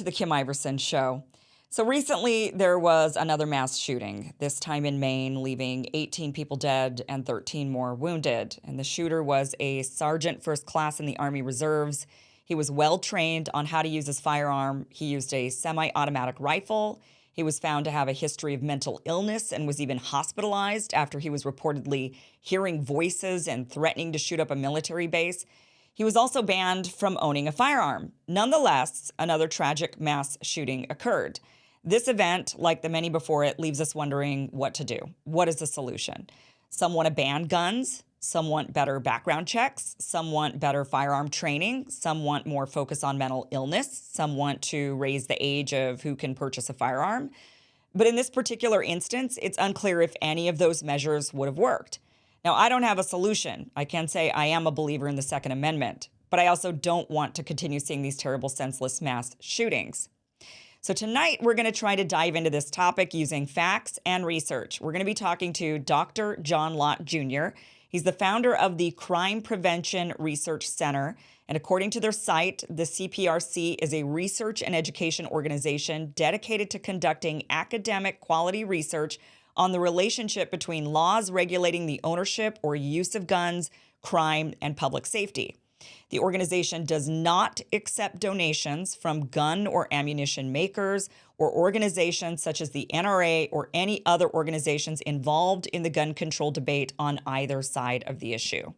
to the Kim Iverson Show. So recently, there was another mass shooting, this time in Maine, leaving 18 people dead and 13 more wounded. And the shooter was a sergeant first class in the Army Reserves. He was well trained on how to use his firearm. He used a semi-automatic rifle. He was found to have a history of mental illness and was even hospitalized after he was reportedly hearing voices and threatening to shoot up a military base. He was also banned from owning a firearm. Nonetheless, another tragic mass shooting occurred. This event, like the many before it, leaves us wondering what to do. What is the solution? Some want to ban guns. Some want better background checks. Some want better firearm training. Some want more focus on mental illness. Some want to raise the age of who can purchase a firearm. But in this particular instance, it's unclear if any of those measures would have worked. Now, I don't have a solution. I can say I am a believer in the Second Amendment, but I also don't want to continue seeing these terrible, senseless mass shootings. So tonight, we're going to try to dive into this topic using facts and research. We're going to be talking to Dr. John Lott Jr. He's the founder of the Crime Prevention Research Center. And according to their site, the CPRC is a research and education organization dedicated to conducting academic quality research on the relationship between laws regulating the ownership or use of guns, crime, and public safety. The organization does not accept donations from gun or ammunition makers or organizations such as the NRA or any other organizations involved in the gun control debate on either side of the issue.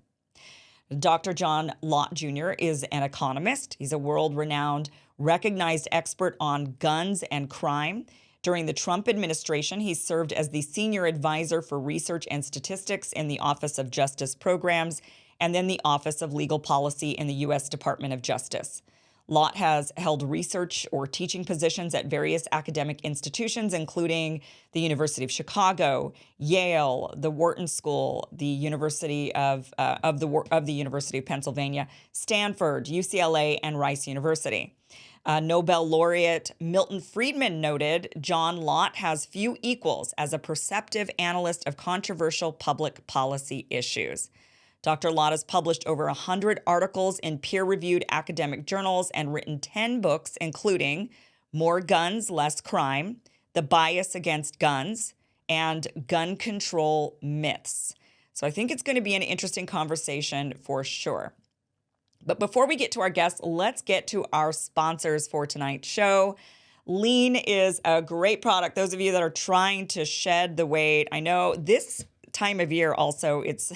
Dr. John Lott Jr. is an economist. He's a world-renowned, recognized expert on guns and crime. During the Trump administration, he served as the senior advisor for research and statistics in the Office of Justice Programs and then the Office of Legal Policy in the U.S. Department of Justice. Lott has held research or teaching positions at various academic institutions, including the University of Chicago, Yale, the Wharton School, the University of the University of Pennsylvania, Stanford, UCLA, and Rice University. Nobel laureate Milton Friedman noted, John Lott has few equals as a perceptive analyst of controversial public policy issues. Dr. Lott has published over 100 articles in peer-reviewed academic journals and written 10 books, including More Guns, Less Crime, The Bias Against Guns, and Gun Control Myths. So I think it's going to be an interesting conversation for sure. But before we get to our guests, let's get to our sponsors for tonight's show. Lean is a great product. Those of you that are trying to shed the weight, I know this time of year also, it's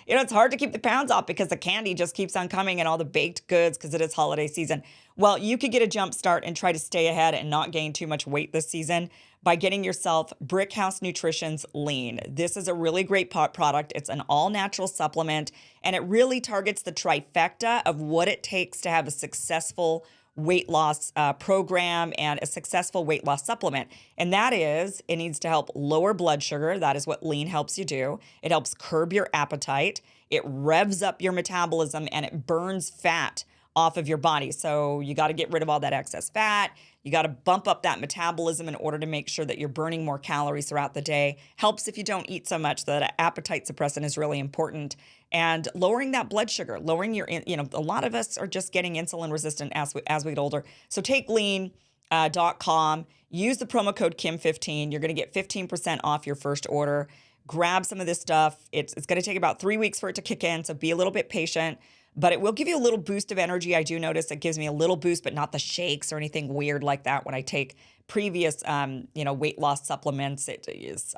it's hard to keep the pounds off because the candy just keeps on coming and all the baked goods because it is holiday season. Well, you could get a jump start and try to stay ahead and not gain too much weight this season by getting yourself Brickhouse Nutrition's Lean. This is a really great product. It's an all-natural supplement, and it really targets the trifecta of what it takes to have a successful weight loss program and a successful weight loss supplement. And that is, it needs to help lower blood sugar. That is what Lean helps you do. It helps curb your appetite. It revs up your metabolism, and it burns fat off of your body. So you got to get rid of all that excess fat. You got to bump up that metabolism in order to make sure that you're burning more calories throughout the day. Helps if you don't eat so much. That appetite suppressant is really important. And lowering that blood sugar, lowering your, a lot of us are just getting insulin resistant as we get older. So take lean.com, use the promo code Kim15. You're going to get 15% off your first order. Grab some of this stuff. It's going to take about 3 weeks for it to kick in, so be a little bit patient. But it will give you a little boost of energy. I do notice it gives me a little boost, but not the shakes or anything weird like that when I take previous, weight loss supplements.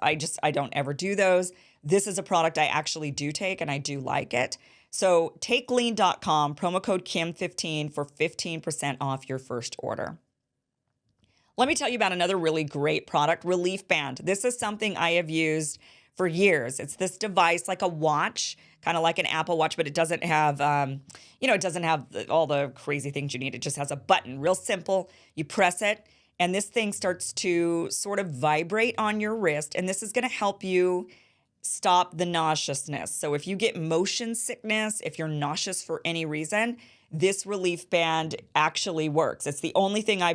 I don't ever do those. This is a product I actually do take, and I do like it. So take lean.com, promo code Kim15 for 15% off your first order. Let me tell you about another really great product, Relief Band. This is something I have used for years. It's this device like a watch, kind of like an Apple Watch, but it doesn't have, it doesn't have all the crazy things you need. It just has a button, real simple. You press it, and this thing starts to sort of vibrate on your wrist, and this is going to help you stop the nauseousness. So if you get motion sickness, if you're nauseous for any reason, this Relief Band actually works. It's the only thing I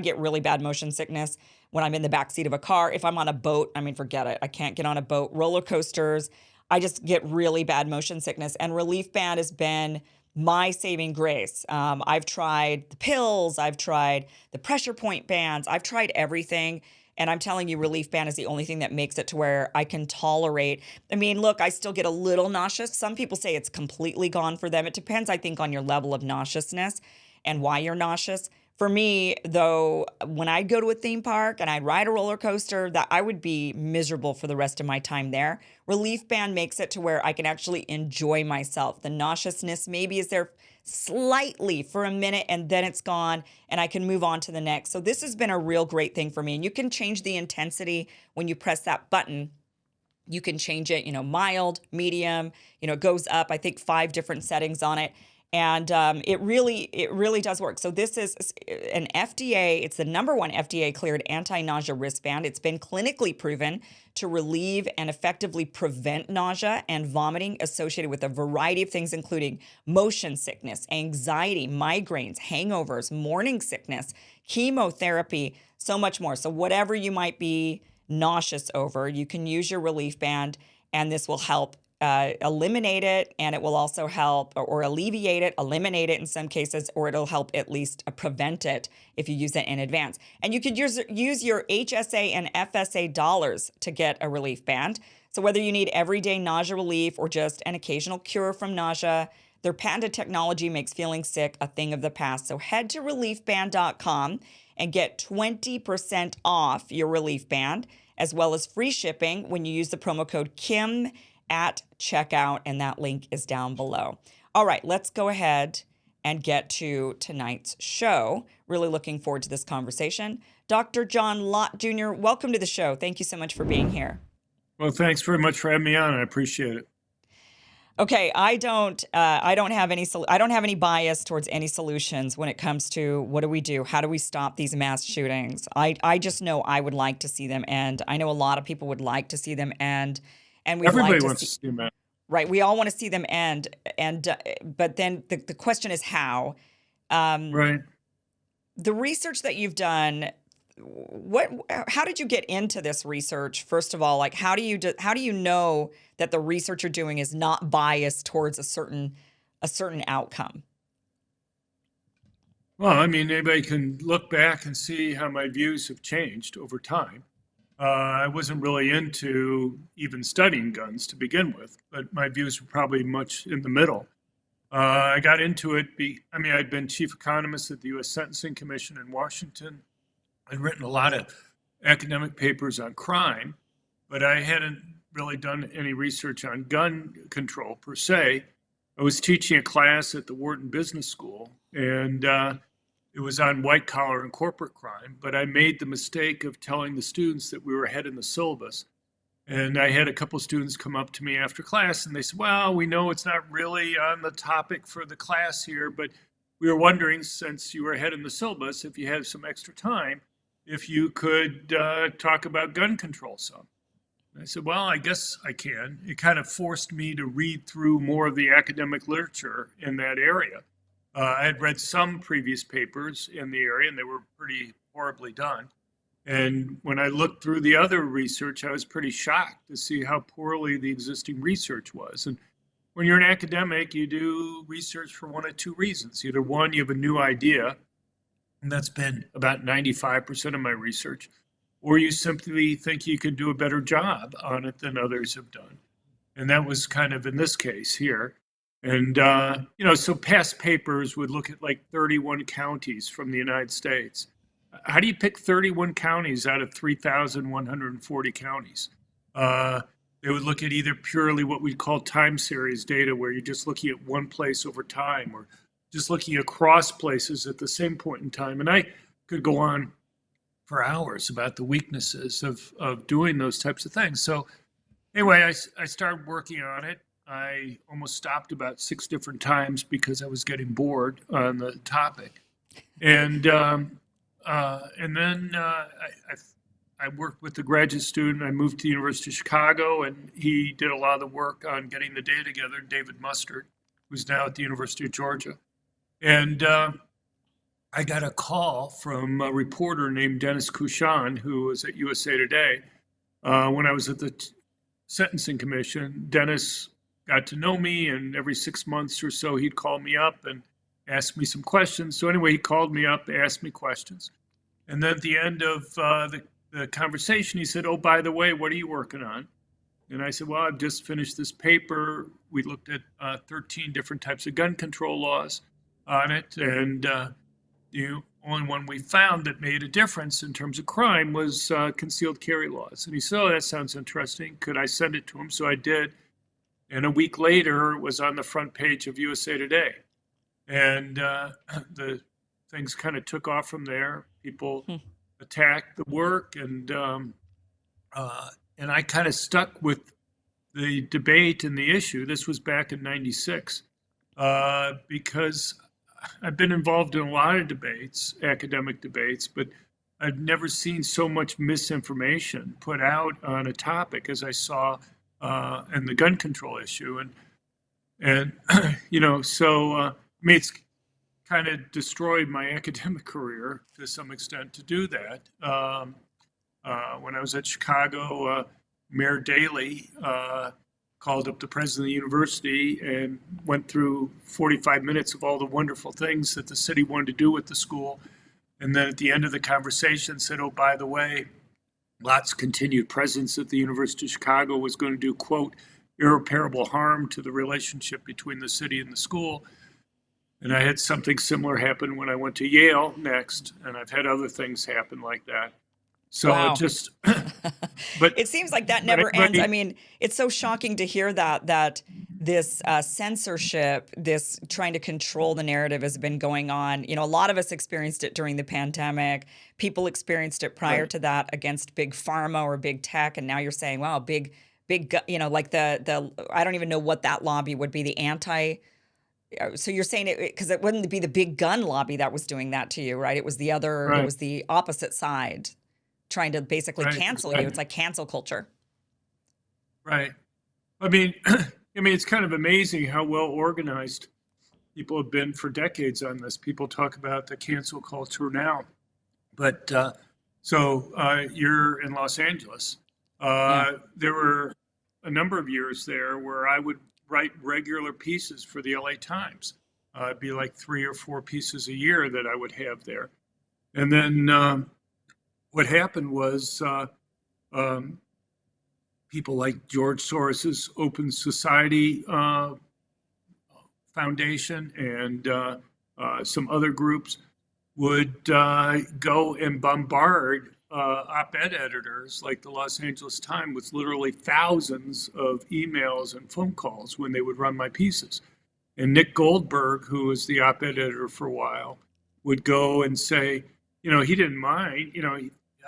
get really bad motion sickness when I'm in the backseat of a car. If I'm on a boat, forget it. I can't get on a boat. Roller coasters, I just get really bad motion sickness. And Relief Band has been my saving grace. I've tried the pills, I've tried the pressure point bands, I've tried everything. And I'm telling you, Relief Band is the only thing that makes it to where I can tolerate. I mean, look, I still get a little nauseous. Some people say it's completely gone for them. It depends, I think, on your level of nauseousness and why you're nauseous. For me, though, when I go to a theme park and I ride a roller coaster, that I would be miserable for the rest of my time there. Relief Band makes it to where I can actually enjoy myself. The nauseousness maybe is there slightly for a minute and then it's gone and I can move on to the next. So this has been a real great thing for me. And you can change the intensity when you press that button. You can change it, mild, medium, it goes up, I think 5 different settings on it. And it really does work. So this is an FDA, it's the #1 FDA cleared anti-nausea wristband. It's been clinically proven to relieve and effectively prevent nausea and vomiting associated with a variety of things, including motion sickness, anxiety, migraines, hangovers, morning sickness, chemotherapy, so much more. So whatever you might be nauseous over, you can use your Relief Band, and this will help eliminate it, and it will also help or alleviate it, eliminate it in some cases, or it'll help at least prevent it if you use it in advance. And you could use your HSA and FSA dollars to get a Relief Band. So whether you need everyday nausea relief or just an occasional cure from nausea, their patented technology makes feeling sick a thing of the past. So head to reliefband.com and get 20% off your Relief Band, as well as free shipping when you use the promo code KIM at checkout, and that link is down below. All right, let's go ahead and get to tonight's show. Really looking forward to this conversation. Dr. John Lott Jr., welcome to the show. Thank you so much for being here. Well, thanks very much for having me on. I appreciate it. Okay, I don't have any bias towards any solutions when it comes to what do we do? How do we stop these mass shootings? I just know I would like to see them end. I know a lot of people would like to see them end. And everybody wants to see them end. Right. We all want to see them end. But then the question is how. Right. The research that you've done, how did you get into this research? First of all, like how do you know that the research you're doing is not biased towards a certain outcome? Well, I mean, anybody can look back and see how my views have changed over time. I wasn't really into even studying guns to begin with, but my views were probably much in the middle. I got into it. I'd been chief economist at the U.S. Sentencing Commission in Washington. I'd written a lot of academic papers on crime, but I hadn't really done any research on gun control per se. I was teaching a class at the Wharton Business School, and it was on white collar and corporate crime, but I made the mistake of telling the students that we were ahead in the syllabus. And I had a couple of students come up to me after class and they said, well, we know it's not really on the topic for the class here, but we were wondering, since you were ahead in the syllabus, if you had some extra time, if you could talk about gun control some. And I said, well, I guess I can. It kind of forced me to read through more of the academic literature in that area. I had read some previous papers in the area, and they were pretty horribly done. And when I looked through the other research, I was pretty shocked to see how poorly the existing research was. And when you're an academic, you do research for one of two reasons. Either one, you have a new idea, and that's been about 95% of my research, or you simply think you can do a better job on it than others have done. And that was kind of in this case here. And, so past papers would look at like 31 counties from the United States. How do you pick 31 counties out of 3,140 counties? They would look at either purely what we call time series data, where you're just looking at one place over time, or just looking across places at the same point in time. And I could go on for hours about the weaknesses of doing those types of things. So anyway, I started working on it. I almost stopped about 6 different times because I was getting bored on the topic. And then I worked with a graduate student. I moved to the University of Chicago, and he did a lot of the work on getting the data together, David Mustard, who's now at the University of Georgia. And I got a call from a reporter named Dennis Kuchan, who was at USA Today. When I was at the Sentencing Commission, Dennis got to know me, and every 6 months or so, he'd call me up and ask me some questions. So anyway, he called me up, asked me questions. And then at the end of the conversation, he said, "Oh, by the way, what are you working on?" And I said, "Well, I've just finished this paper. We looked at 13 different types of gun control laws on it. And the only one we found that made a difference in terms of crime was concealed carry laws." And he said, "Oh, that sounds interesting. Could I send it to him?" So I did. And a week later, it was on the front page of USA Today. And the things kind of took off from there. People Hmm. attacked the work, and I kind of stuck with the debate and the issue. This was back in '96, because I've been involved in a lot of debates, academic debates, but I've never seen so much misinformation put out on a topic as I saw in the gun control issue. And I mean, it's kind of destroyed my academic career to some extent to do that. When I was at Chicago, Mayor Daley called up the president of the university and went through 45 minutes of all the wonderful things that the city wanted to do with the school. And then at the end of the conversation said, "Oh, by the way, Lott's continued presence at the University of Chicago was going to do, quote, irreparable harm to the relationship between the city and the school." And I had something similar happen when I went to Yale next, and I've had other things happen like that. So it Wow. just, but It seems like that but never ends. I anybody, mean, it's so shocking to hear that this censorship, this trying to control the narrative has been going on. A lot of us experienced it during the pandemic. People experienced it prior right, to that against big pharma or big tech, and now you're saying, "Wow, like the I don't even know what that lobby would be, the anti." So you're saying it because it wouldn't be the big gun lobby that was doing that to you, right? It right, was the opposite side trying to basically right, cancel you. It's exactly, like cancel culture. right. I mean, I mean, it's kind of amazing how well organized people have been for decades on this. People talk about the cancel culture now, but you're in Los Angeles. Yeah. There were a number of years there where I would write regular pieces for the LA Times. It'd be like 3 or 4 pieces a year that I would have there. And then what happened was um, people like George Soros's Open Society Foundation and some other groups would go and bombard op-ed editors like the Los Angeles Times with literally thousands of emails and phone calls when they would run my pieces. And Nick Goldberg, who was the op-ed editor for a while, would go and say, he didn't mind.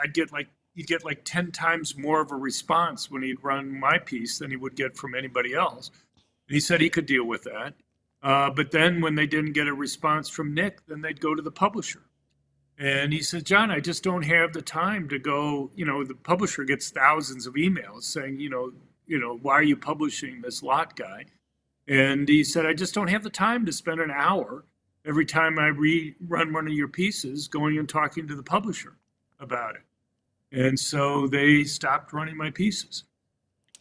I'd get like he'd get like 10 times more of a response when he'd run my piece than he would get from anybody else. And he said he could deal with that. But then when they didn't get a response from Nick, then they'd go to the publisher. And he said, "John, I just don't have the time to go." The publisher gets thousands of emails saying, why are you publishing this Lott guy? And he said, "I just don't have the time to spend an hour every time I rerun one of your pieces going and talking to the publisher about it." And so they stopped running my pieces.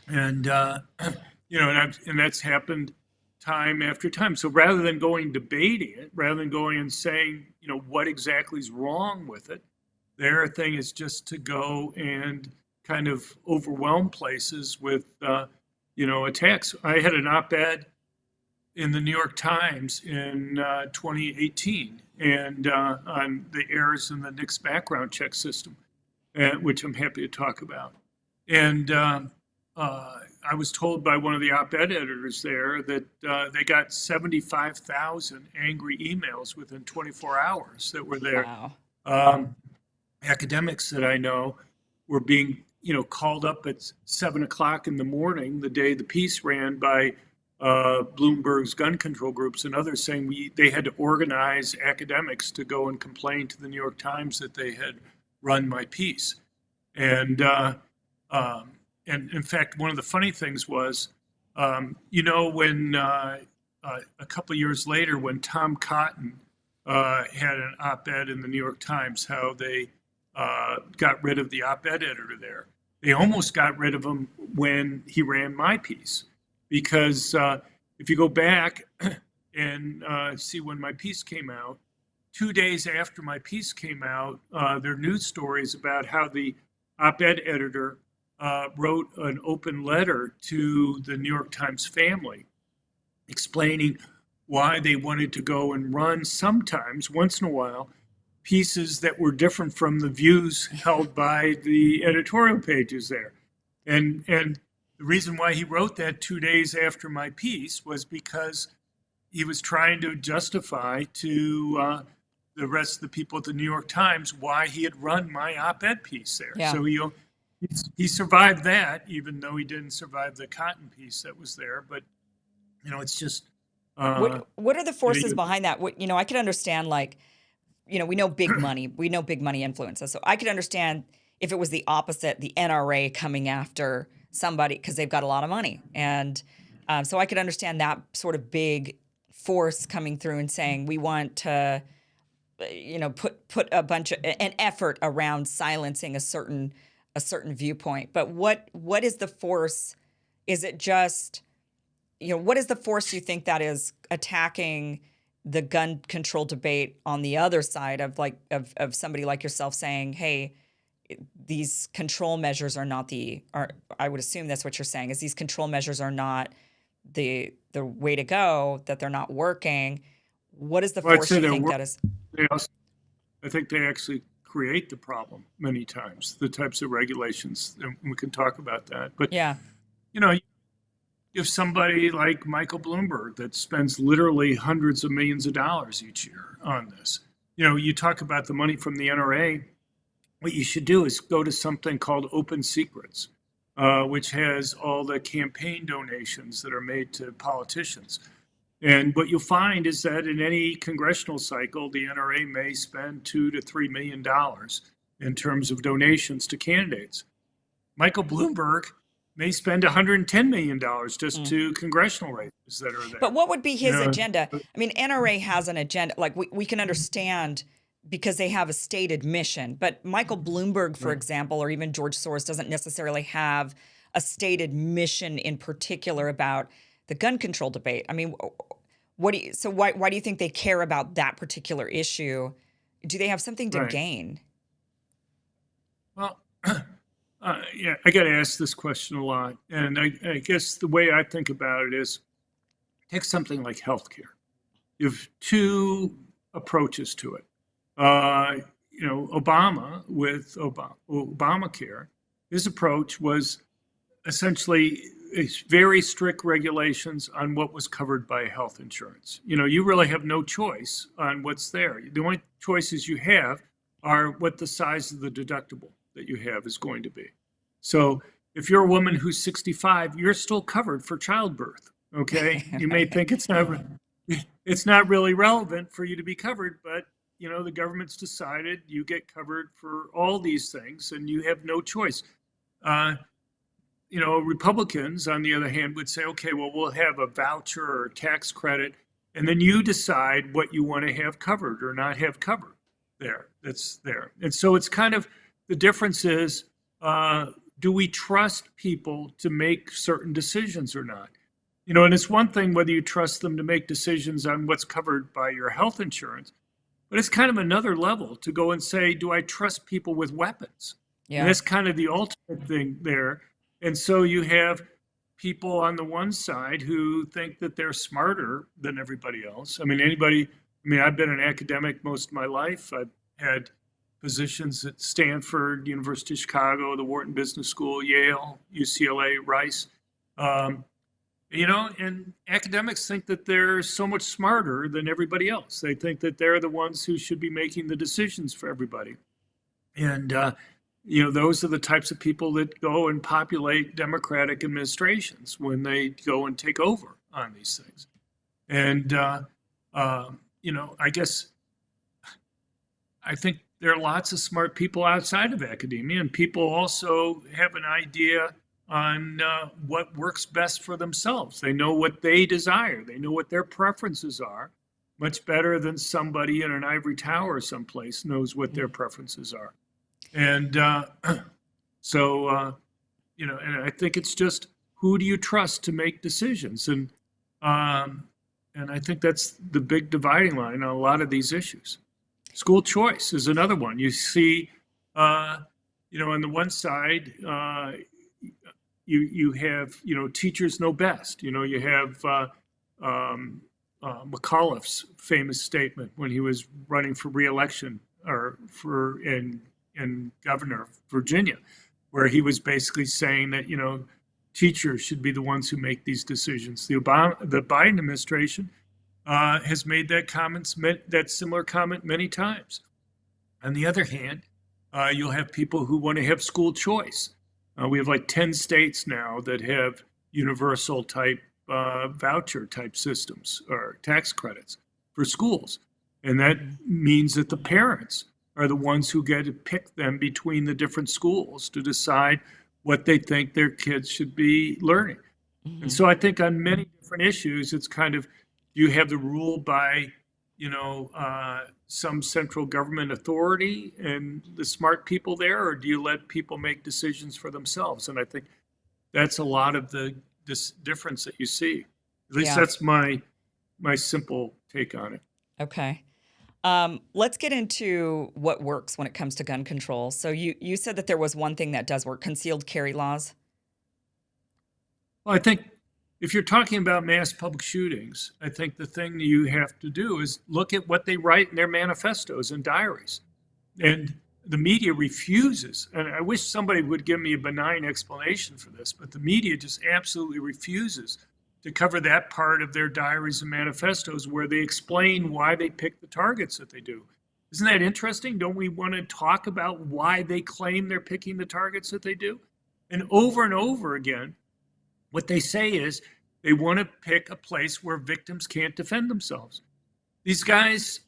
And, and that's happened time after time. So rather than going debating it, rather than going and saying, what exactly is wrong with it, their thing is just to go and kind of overwhelm places with, attacks. I had an op-ed in the New York Times in 2018 and on the errors in the NICS background check system, which I'm happy to talk about. And I was told by one of the op-ed editors there that they got 75,000 angry emails within 24 hours that were there. Wow. Academics that I know were being, called up at 7 o'clock in the morning the day the piece ran by Bloomberg's gun control groups and others, saying they had to organize academics to go and complain to the New York Times that they had run my piece. And and in fact, one of the funny things was, when a couple of years later, when Tom Cotton had an op-ed in the New York Times, how they got rid of the op-ed editor there. They almost got rid of him when he ran my piece because if you go back and see when my piece came out, 2 days after my piece came out, there are news stories about how the op-ed editor wrote an open letter to the New York Times family explaining why they wanted to go and run sometimes, once in a while, pieces that were different from the views held by the editorial pages there. And the reason why he wrote that 2 days after my piece was because he was trying to justify to the rest of the people at the New York Times why he had run my op-ed piece there. Yeah. So he survived that, even though he didn't survive the cotton piece that was there. But it's just What are the forces you- behind that? I could understand, like, we know big money. We know big money influences. So I could understand if it was the opposite, the NRA coming after somebody because they've got a lot of money. And so I could understand that sort of big force coming through and saying, we want to, put a bunch of an effort around silencing a certain viewpoint. But what is the force? Is it just, what is the force you think that is attacking the gun control debate on the other side of of somebody like yourself saying, hey, these control measures are not I would assume that's what you're saying, is these control measures are not the way to go, that they're not working. What is the Well, I'd force say you they're think working. that is? I think they actually create the problem many times, the types of regulations, and we can talk about that. But, Yeah. if somebody like Michael Bloomberg that spends literally hundreds of millions of dollars each year on this, you talk about the money from the NRA, what you should do is go to something called Open Secrets, which has all the campaign donations that are made to politicians. And what you'll find is that in any congressional cycle, the NRA may spend $2 to $3 million in terms of donations to candidates. Michael Bloomberg may spend $110 million just to congressional races that are there. But what would be his agenda? I mean, NRA has an agenda. Like, we can understand because they have a stated mission. But Michael Bloomberg, for example, or even George Soros doesn't necessarily have a stated mission in particular about the gun control debate. I mean, why do you think they care about that particular issue? Do they have something to gain? Well, yeah, I get asked this question a lot. And I guess the way I think about it is, take something like healthcare. You have two approaches to it. Obama with Obamacare, his approach was essentially very strict regulations on what was covered by health insurance. You really have no choice on what's there. The only choices you have are what the size of the deductible that you have is going to be. So if you're a woman who's 65, you're still covered for childbirth. Okay, you may think it's not really relevant for you to be covered, but the government's decided you get covered for all these things, and you have no choice. Republicans, on the other hand, would say, okay, well, we'll have a voucher or a tax credit, and then you decide what you want to have covered or not have covered there. That's there. And so it's kind of, the difference is, do we trust people to make certain decisions or not? And it's one thing whether you trust them to make decisions on what's covered by your health insurance, but it's kind of another level to go and say, do I trust people with weapons? Yeah. And that's kind of the ultimate thing there. And so you have people on the one side who think that they're smarter than everybody else. I've been an academic most of my life. I've had positions at Stanford, University of Chicago, the Wharton Business School, Yale, UCLA, Rice. And academics think that they're so much smarter than everybody else. They think that they're the ones who should be making the decisions for everybody. And, those are the types of people that go and populate Democratic administrations when they go and take over on these things. And, I think there are lots of smart people outside of academia, and people also have an idea on what works best for themselves. They know what they desire. They know what their preferences are, much better than somebody in an ivory tower someplace knows what their preferences are. And and I think it's just who do you trust to make decisions? Um, and I think that's the big dividing line on a lot of these issues. School choice is another one. You see, uh, on the one side, you have teachers know best. You have um, McAuliffe's famous statement when he was running for reelection or for in governor of Virginia, where he was basically saying that teachers should be the ones who make these decisions. The Biden administration has made that similar comment many times. On the other hand, you'll have people who want to have school choice. We have like 10 states now that have universal type voucher type systems or tax credits for schools. And that means that the parents are the ones who get to pick them between the different schools to decide what they think their kids should be learning. And Mm-hmm. so I think on many different issues, it's kind of, you have the rule by, some central government authority and the smart people there, or do you let people make decisions for themselves? And I think that's a lot of this difference that you see. At least Yeah. that's my simple take on it. Okay. Let's get into what works when it comes to gun control. So you said that there was one thing that does work: concealed carry laws. Well, I think if you're talking about mass public shootings, I think the thing you have to do is look at what they write in their manifestos and diaries. And the media refuses, and I wish somebody would give me a benign explanation for this, but the media just absolutely refuses to cover that part of their diaries and manifestos where they explain why they pick the targets that they do. Isn't that interesting? Don't we want to talk about why they claim they're picking the targets that they do? And over again, what they say is they want to pick a place where victims can't defend themselves. These guys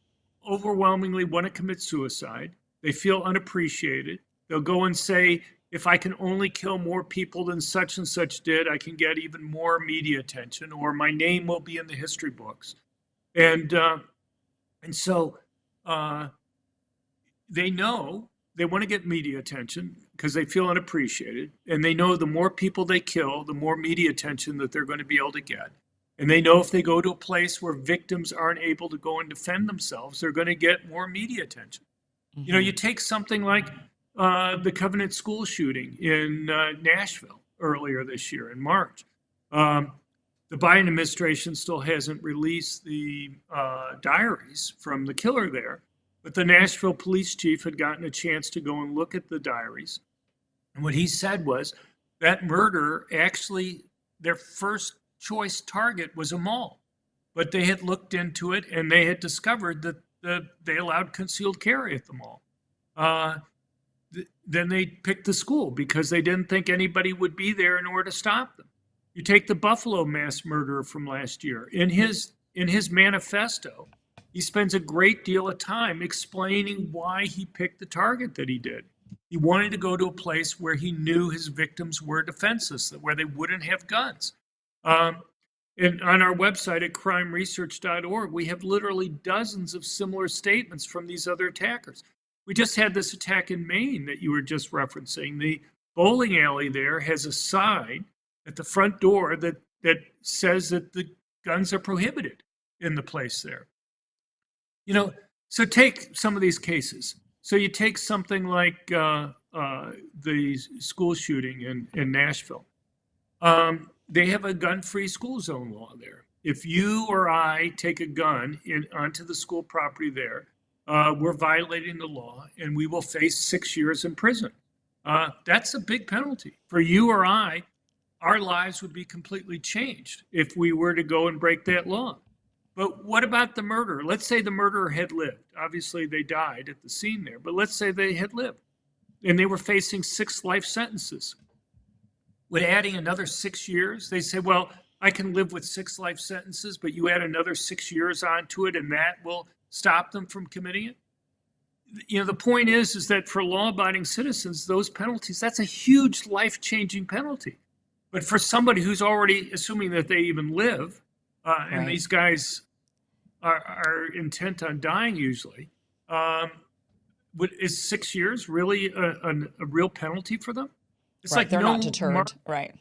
overwhelmingly want to commit suicide. They feel unappreciated. They'll go and say, if I can only kill more people than such and such did, I can get even more media attention, or my name will be in the history books. And so they know they want to get media attention because they feel unappreciated. And they know the more people they kill, the more media attention that they're going to be able to get. And they know if they go to a place where victims aren't able to go and defend themselves, they're going to get more media attention. Mm-hmm. You take something like the Covenant school shooting in Nashville earlier this year in March. The Biden administration still hasn't released the diaries from the killer there, but the Nashville police chief had gotten a chance to go and look at the diaries. And what he said was that murder, actually, their first choice target was a mall. But they had looked into it and they had discovered that they allowed concealed carry at the mall. Then they picked the school because they didn't think anybody would be there in order to stop them. You take the Buffalo mass murderer from last year. In his manifesto, he spends a great deal of time explaining why he picked the target that he did. He wanted to go to a place where he knew his victims were defenseless, where they wouldn't have guns. And on our website at crimeresearch.org, we have literally dozens of similar statements from these other attackers. We just had this attack in Maine that you were just referencing. The bowling alley there has a sign at the front door that says that the guns are prohibited in the place there. So take some of these cases. So you take something like the school shooting in Nashville. They have a gun-free school zone law there. If you or I take a gun onto the school property there, we're violating the law and we will face 6 years in prison. That's a big penalty. For you or I, our lives would be completely changed if we were to go and break that law. But what about the murderer? Let's say the murderer had lived. Obviously, they died at the scene there, but let's say they had lived and they were facing 6 life sentences. Would adding another 6 years, they say, well, I can live with 6 life sentences, but you add another 6 years onto it and that will stop them from committing it? The point is that for law-abiding citizens, those penalties, that's a huge life-changing penalty. But for somebody who's already assuming that they even live, and Right. these guys are intent on dying usually, is 6 years really a real penalty for them? It's Right. like They're not no deterred. Right.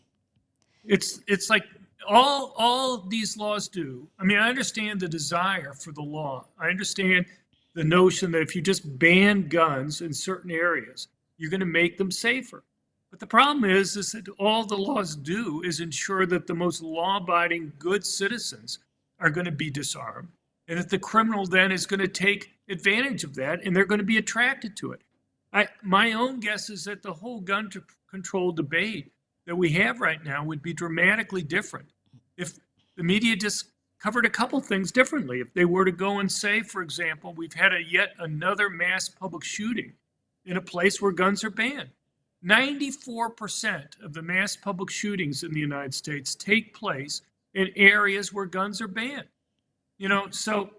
It's like all these laws do. I mean, I understand the desire for the law. I understand the notion that if you just ban guns in certain areas, you're going to make them safer. But the problem is that all the laws do is ensure that the most law-abiding, good citizens are going to be disarmed, and that the criminal then is going to take advantage of that, and they're going to be attracted to it. My own guess is that the whole gun control debate that we have right now would be dramatically different if the media just covered a couple things differently. If they were to go and say, for example, we've had yet another mass public shooting in a place where guns are banned. 94% of the mass public shootings in the United States take place in areas where guns are banned. So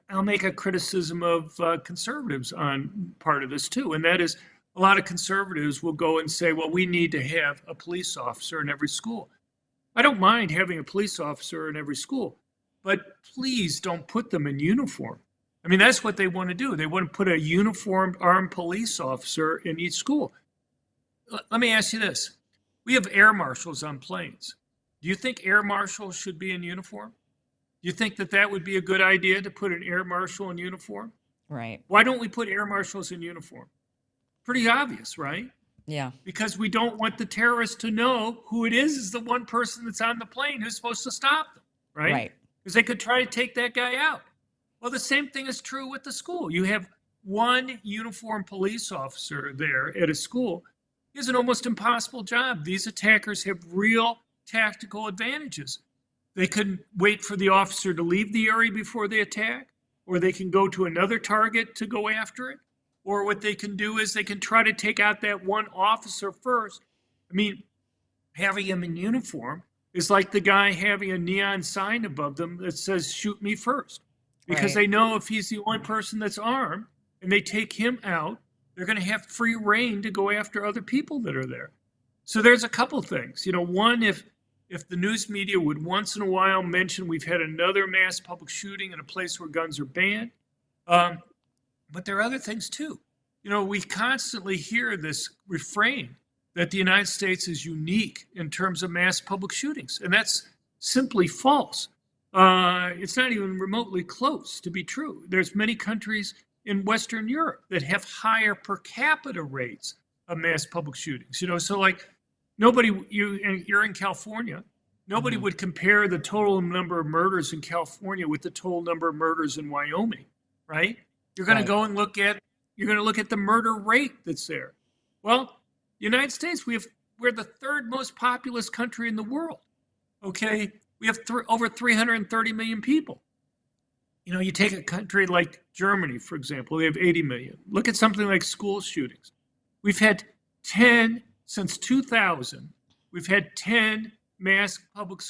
I'll make a criticism of conservatives on part of this too, and that is a lot of conservatives will go and say, well, we need to have a police officer in every school. I don't mind having a police officer in every school, but please don't put them in uniform. I mean, that's what they want to do. They want to put a uniformed armed police officer in each school. Let me ask you this. We have air marshals on planes. Do you think air marshals should be in uniform? Do you think that that would be a good idea to put an air marshal in uniform? Right. Why don't we put air marshals in uniform? Pretty obvious, right? Yeah. Because we don't want the terrorists to know who it is the one person that's on the plane who's supposed to stop them, right? Right. Because they could try to take that guy out. Well, the same thing is true with the school. You have one uniformed police officer there at a school. It's an almost impossible job. These attackers have real tactical advantages. They can wait for the officer to leave the area before they attack, or they can go to another target to go after it. Or what they can do is they can try to take out that one officer first. I mean, having him in uniform is like the guy having a neon sign above them that says, shoot me first. Because Right. they know if he's the only person that's armed and they take him out, they're going to have free reign to go after other people that are there. So there's a couple things. One, if the news media would once in a while mention we've had another mass public shooting in a place where guns are banned. But there are other things too. We constantly hear this refrain that the United States is unique in terms of mass public shootings, and that's simply false. It's not even remotely close to be true. There's many countries in Western Europe that have higher per capita rates of mass public shootings. So like you're in California. Nobody would compare the total number of murders in California with the total number of murders in Wyoming, right? You're going to Right. go and look at the murder rate that's there. Well, the United States, we're the third most populous country in the world. Okay, we have over 330 million people. You take a country like Germany, for example, they have 80 million. Look at something like school shootings. We've had 10 since 2000. We've had 10 mass public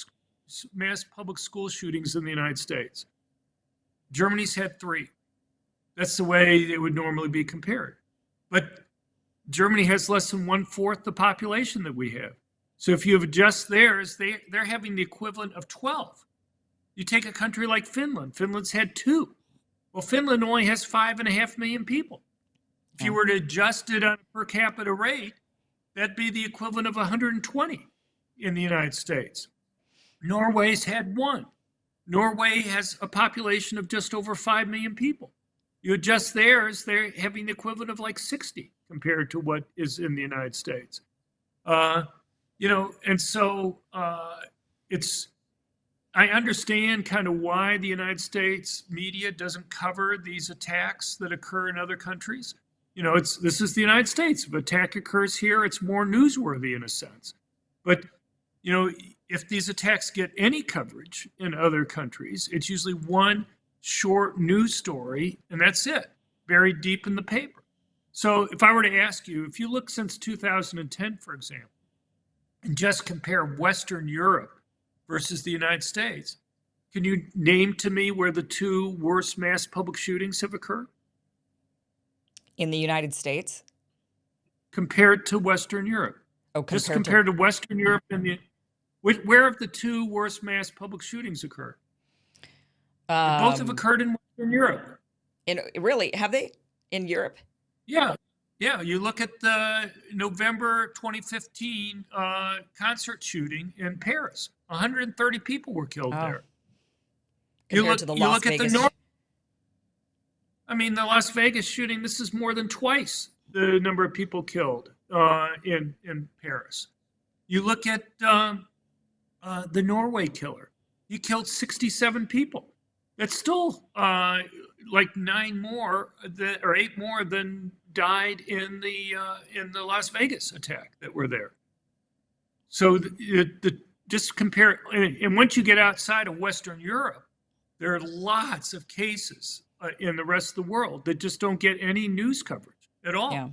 school shootings in the United States. Germany's had 3. That's the way it would normally be compared. But Germany has less than 1/4 the population that we have. So if you adjust theirs, they're having the equivalent of 12. You take a country like Finland. Finland's had 2. Well, Finland only has 5.5 million people. If you Yeah. were to adjust it on a per capita rate, that'd be the equivalent of 120 in the United States. Norway's had 1. Norway has a population of just over 5 million people. You adjust theirs, they're having the equivalent of like 60 compared to what is in the United States. And so I understand kind of why the United States media doesn't cover these attacks that occur in other countries. This is the United States. If an attack occurs here, it's more newsworthy in a sense. But, if these attacks get any coverage in other countries, it's usually one short news story, and that's it, buried deep in the paper. So if I were to ask you, if you look since 2010, for example, and just compare Western Europe versus the United States, can you name to me where the 2 worst mass public shootings have occurred? In the United States? Compared to Western Europe. Oh, Just compared compared to Western Europe where have the 2 worst mass public shootings occurred? to Both have occurred in Western Europe. really, have they in Europe? Yeah. Yeah, you look at the November 2015 concert shooting in Paris. 130 people were killed Oh, there. You compared to look the you Las look at the Vegas. north. I mean, the Las Vegas shooting. This is more than twice the number of people killed in Paris. You look at the Norway killer. He killed 67 people. That's still like nine more that, or eight more than died in the Las Vegas attack that were there. So just compare, and once you get outside of Western Europe, there are lots of cases in the rest of the world that just don't get any news coverage at Yeah.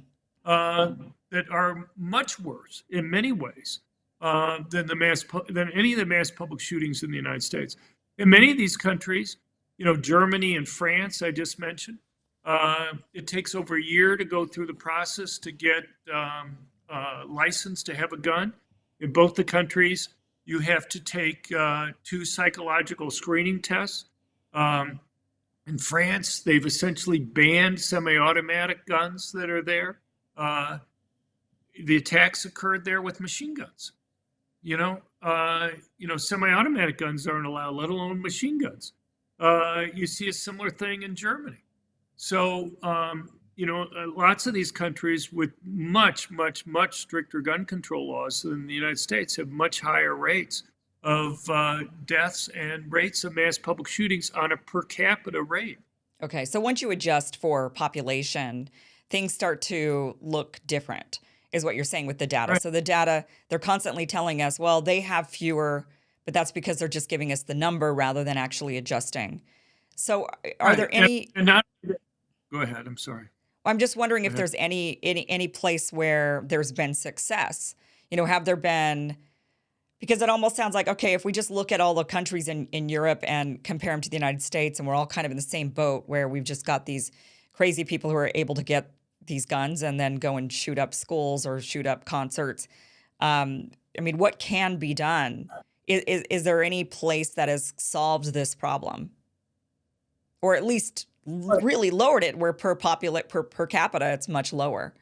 all, that are much worse in many ways than any of the mass public shootings in the United States. In many of these countries, Germany and France, I just mentioned, it takes over a year to go through the process to get licensed to have a gun. In both the countries, you have to take two psychological screening tests. Um, in France, they've essentially banned semi-automatic guns that are there. Uh, the attacks occurred there with machine guns. Semi-automatic guns aren't allowed, let alone machine guns. You see a similar thing in Germany. So, lots of these countries with much, much, much stricter gun control laws than the United States have much higher rates of deaths and rates of mass public shootings on a per capita rate. Okay. So once you adjust for population, things start to look different, is what you're saying with the data. Right. So the data, they're constantly telling us, well, they have fewer, but that's because they're just giving us the number rather than actually adjusting. So are Right. there any, And not, go ahead. I'm sorry. I'm just wondering Go if ahead. there's any place where there's been success. Have there been, because it almost sounds like, okay, if we just look at all the countries in Europe and compare them to the United States, and we're all kind of in the same boat where we've just got these crazy people who are able to get these guns and then go and shoot up schools or shoot up concerts. What can be done? Is there any place that has solved this problem, or at least really lowered it, where per capita it's much lower?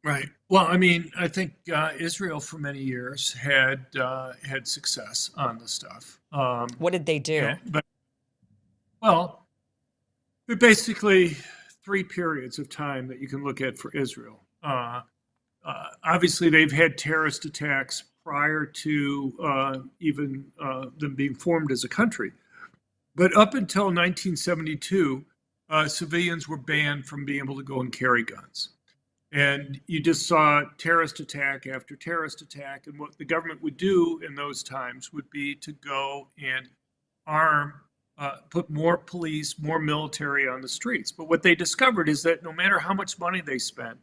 Right. Well, I mean, I think Israel for many years had success on the stuff. What did they do? But well, there are basically three periods of time that you can look at for Israel. Obviously, they've had terrorist attacks prior to even them being formed as a country. But up until 1972, civilians were banned from being able to go and carry guns. And you just saw terrorist attack after terrorist attack. And what the government would do in those times would be to go and arm, put more police, more military on the streets. But what they discovered is that no matter how much money they spent,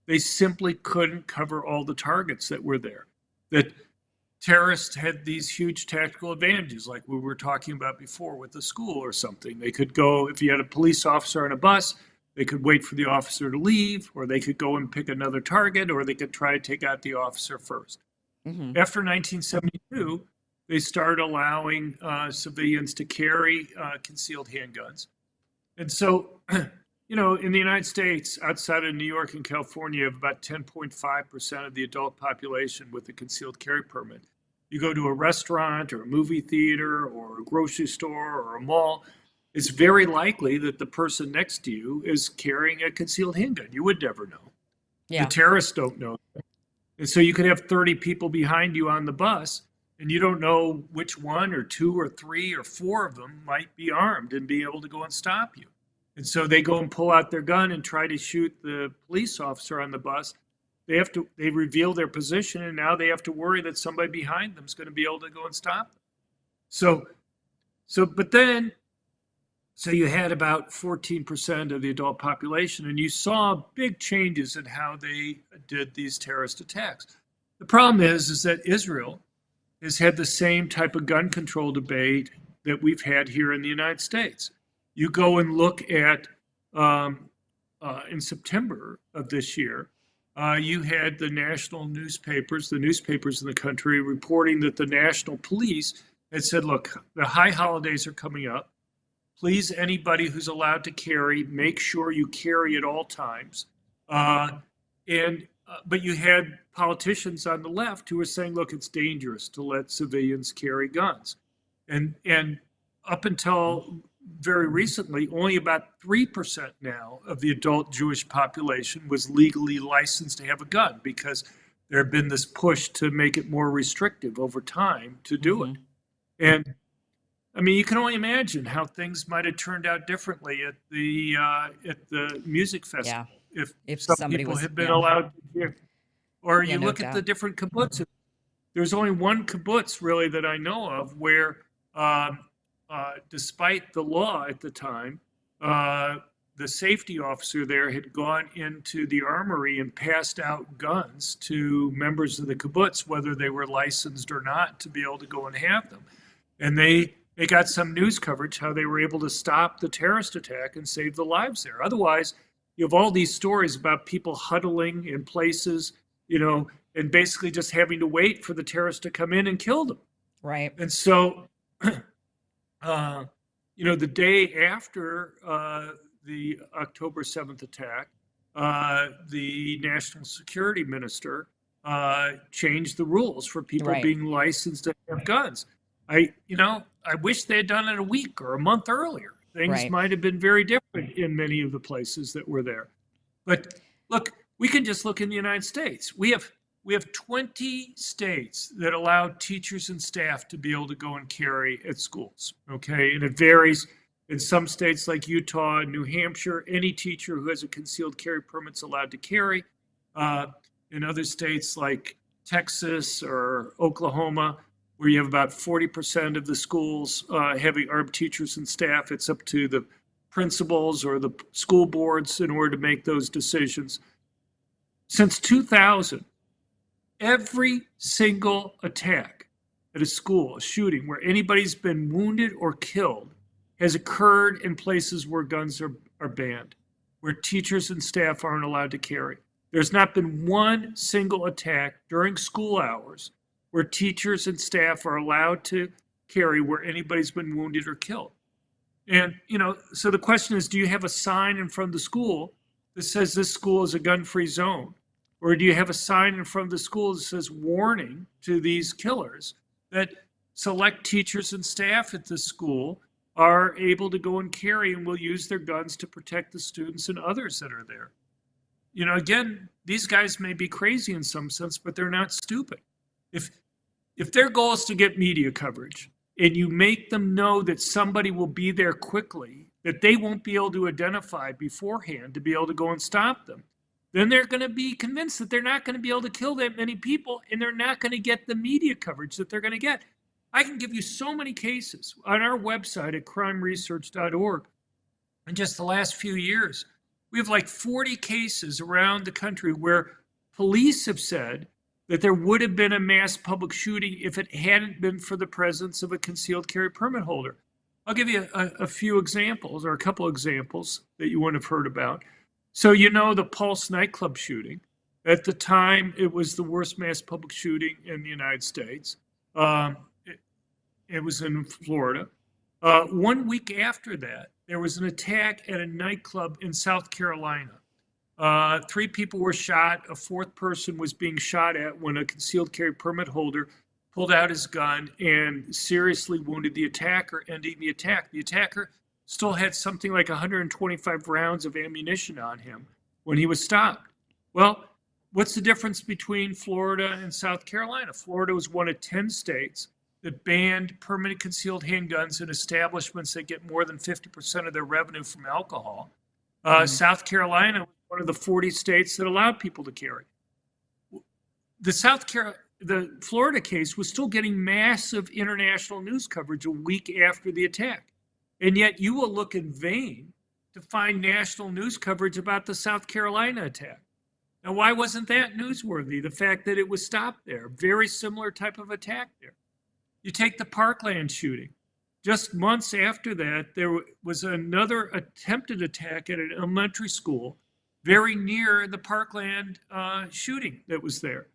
they simply couldn't cover all the targets that were there. That terrorists had these huge tactical advantages, like we were talking about before with the school or something. They could go, if you had a police officer on a bus, they could wait for the officer to leave, or they could go and pick another target, or they could try to take out the officer first. Mm-hmm. After 1972, they started allowing civilians to carry concealed handguns. And so, in the United States, outside of New York and California, you have about 10.5% of the adult population with a concealed carry permit. You go to a restaurant or a movie theater or a grocery store or a mall, it's very likely that the person next to you is carrying a concealed handgun. You would never know. The Yeah. terrorists don't know. And so you could have 30 people behind you on the bus, and you don't know which one or two or three or four of them might be armed and be able to go and stop you. And so they go and pull out their gun and try to shoot the police officer on the bus. They reveal their position, and now they have to worry that somebody behind them is going to be able to go and stop them. So you had about 14% of the adult population, and you saw big changes in how they did these terrorist attacks. The problem is that Israel has had the same type of gun control debate that we've had here in the United States. You go and look at, in September of this year, you had the newspapers in the country reporting that the national police had said, look, the high holidays are coming up. Please, anybody who's allowed to carry, make sure you carry at all times. Uh, but you had politicians on the left who were saying, look, it's dangerous to let civilians carry guns. And up until very recently, only about 3% now of the adult Jewish population was legally licensed to have a gun because there had been this push to make it more restrictive over time to do it. Hmm. And I mean, you can only imagine how things might have turned out differently at the music Yeah. festival if If some somebody people was, had been yeah, allowed to hear. Or yeah, you no look at the doubt. different kibbutzim. There's only one kibbutz really that I know of where, despite the law at the time, uh, the safety officer there had gone into the armory and passed out guns to members of the kibbutz, whether they were licensed or not, to be able to go and have them. And they got some news coverage how they were able to stop the terrorist attack and save the lives there. Otherwise, you have all these stories about people huddling in places, and basically just having to wait for the terrorists to come in and kill them. Right. And so, the day after the October 7th attack, the national security minister changed the rules for people Right. being licensed to have guns. I wish they had done it a week or a month earlier. Things Right. might have been very different in many of the places that were there. But look, we can just look in the United States. We have 20 states that allow teachers and staff to be able to go and carry at schools. Okay, and it varies. In some states like Utah and New Hampshire, any teacher who has a concealed carry permit is allowed to carry. Uh, in other states like Texas or Oklahoma, where you have about 40% of the schools having armed teachers and staff, it's up to the principals or the school boards in order to make those decisions. Since 2000, every single attack at a school, a shooting where anybody's been wounded or killed, has occurred in places where guns are banned, where teachers and staff aren't allowed to carry. There's not been one single attack during school hours where teachers and staff are allowed to carry where anybody's been wounded or killed. And, so the question is, do you have a sign in front of the school that says this school is a gun-free zone? Or do you have a sign in front of the school that says warning to these killers that select teachers and staff at the school are able to go and carry and will use their guns to protect the students and others that are there? Again, these guys may be crazy in some sense, but they're not stupid. If their goal is to get media coverage and you make them know that somebody will be there quickly, that they won't be able to identify beforehand to be able to go and stop them, then they're going to be convinced that they're not going to be able to kill that many people and they're not going to get the media coverage that they're going to get. I can give you so many cases on our website at crimeresearch.org. In just the last few years, we have like 40 cases around the country where police have said that there would have been a mass public shooting if it hadn't been for the presence of a concealed carry permit holder. I'll give you a few examples, or a couple examples that you wouldn't have heard about. So the Pulse nightclub shooting. At the time, it was the worst mass public shooting in the United States. It was in Florida. 1 week after that, there was an attack at a nightclub in South Carolina. 3 people were shot. A 4th person was being shot at when a concealed carry permit holder pulled out his gun and seriously wounded the attacker, ending the attack. The attacker still had something like 125 rounds of ammunition on him when he was stopped. Well, what's the difference between Florida and South Carolina? Florida was one of 10 states that banned permanent concealed handguns in establishments that get more than 50% of their revenue from alcohol. South Carolina was one of the 40 states that allowed people to carry. The Florida case was still getting massive international news coverage a week after the attack. And yet you will look in vain to find national news coverage about the South Carolina attack. Now, why wasn't that newsworthy? The fact that it was stopped there, very similar type of attack there. You take the Parkland shooting. Just months after that, there was another attempted attack at an elementary school very near the Parkland shooting that was there.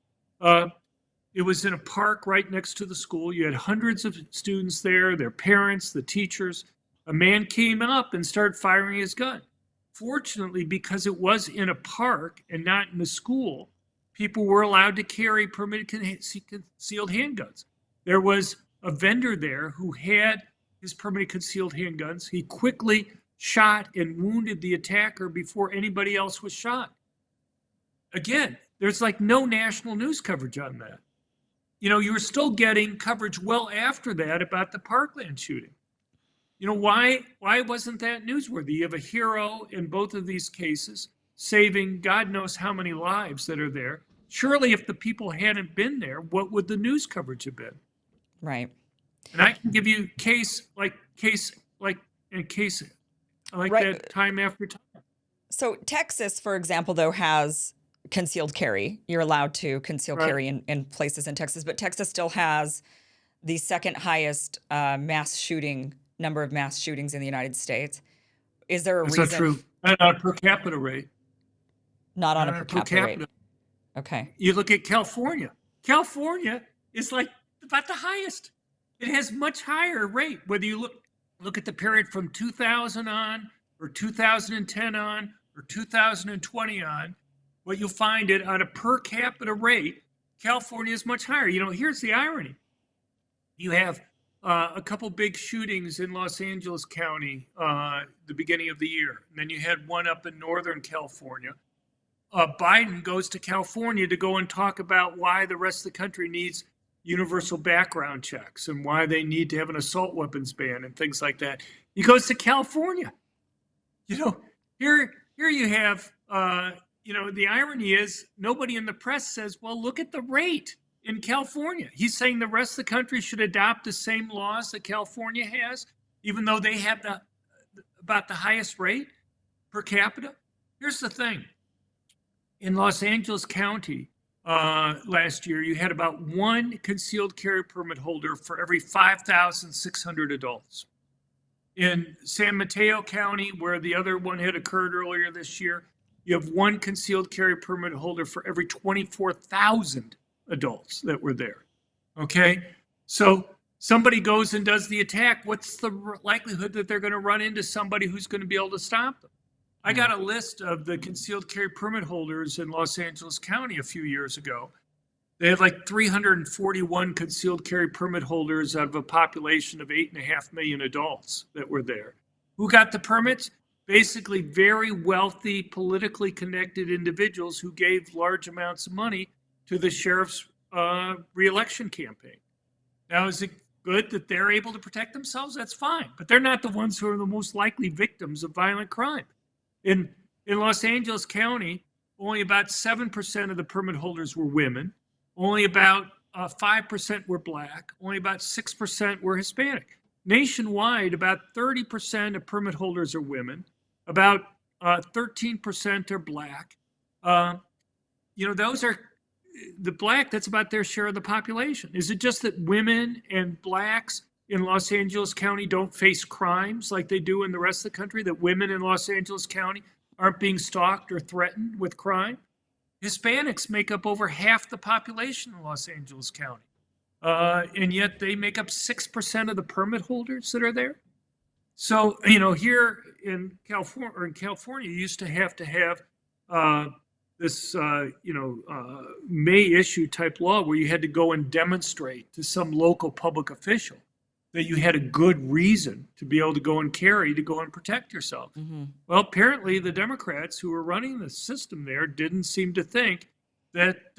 It was in a park right next to the school. You had hundreds of students there, their parents, the teachers. A man came up and started firing his gun. fortunately, because it was in a park and not in a school, people were allowed to carry permitted concealed handguns. There was a vendor there who had his permitted concealed handguns. He quickly shot and wounded the attacker before anybody else was shot. Again, there's like no national news coverage on that. You were still getting coverage well after that about the Parkland shooting. Why wasn't that newsworthy? You have a hero in both of these cases, saving God knows how many lives that are there. Surely, if the people hadn't been there, what would the news coverage have been? Right. And I can give you case like Right. that time after time. So Texas, for example, though, has concealed carry. You're allowed to conceal Right. carry in places in Texas, but Texas still has the second highest number of mass shootings in the United States. Is there a That's not reason? true. Not on a per capita rate. Not on Not a on per a per capita rate. capita. Okay. You look at California. California is like about the highest. It has much higher rate. Whether you look at the period from 2000 on, or 2010 on, or 2020 on, what you'll find it on a per capita rate, California is much higher. Here's the irony. You have a couple big shootings in Los Angeles County the beginning of the year. And then you had one up in Northern California. Biden goes to California to go and talk about why the rest of the country needs universal background checks and why they need to have an assault weapons ban and things like that. He goes to California. Here you have, the irony is nobody in the press says, well, look at the rate in California. He's saying the rest of the country should adopt the same laws that California has, even though they have about the highest rate per capita. Here's the thing. In Los Angeles County last year, you had about one concealed carry permit holder for every 5,600 adults. In San Mateo County, where the other one had occurred earlier this year, you have one concealed carry permit holder for every 24,000 adults that were there. Okay? So somebody goes and does the attack. What's the likelihood that they're going to run into somebody who's going to be able to stop them? I got a list of the concealed carry permit holders in Los Angeles County a few years ago. They had like 341 concealed carry permit holders out of a population of 8.5 million adults that were there. Who got the permits? Basically, very wealthy, politically connected individuals who gave large amounts of money to the sheriff's reelection campaign. Now, is it good that they're able to protect themselves? That's fine. But they're not the ones who are the most likely victims of violent crime. In Los Angeles County, only about 7% of the permit holders were women. Only about 5% were Black. Only about 6% were Hispanic. Nationwide, about 30% of permit holders are women. About 13% are Black. Those are the Black, that's about their share of the population. Is it just that women and Blacks in Los Angeles County don't face crimes like they do in the rest of the country, that women in Los Angeles County aren't being stalked or threatened with crime? Hispanics make up over half the population in Los Angeles County. And yet they make up 6% of the permit holders that are there. So, here in California, you used to have this, may issue type law where you had to go and demonstrate to some local public official that you had a good reason to be able to go and protect yourself. Mm-hmm. Well, apparently the Democrats who were running the system there didn't seem to think that,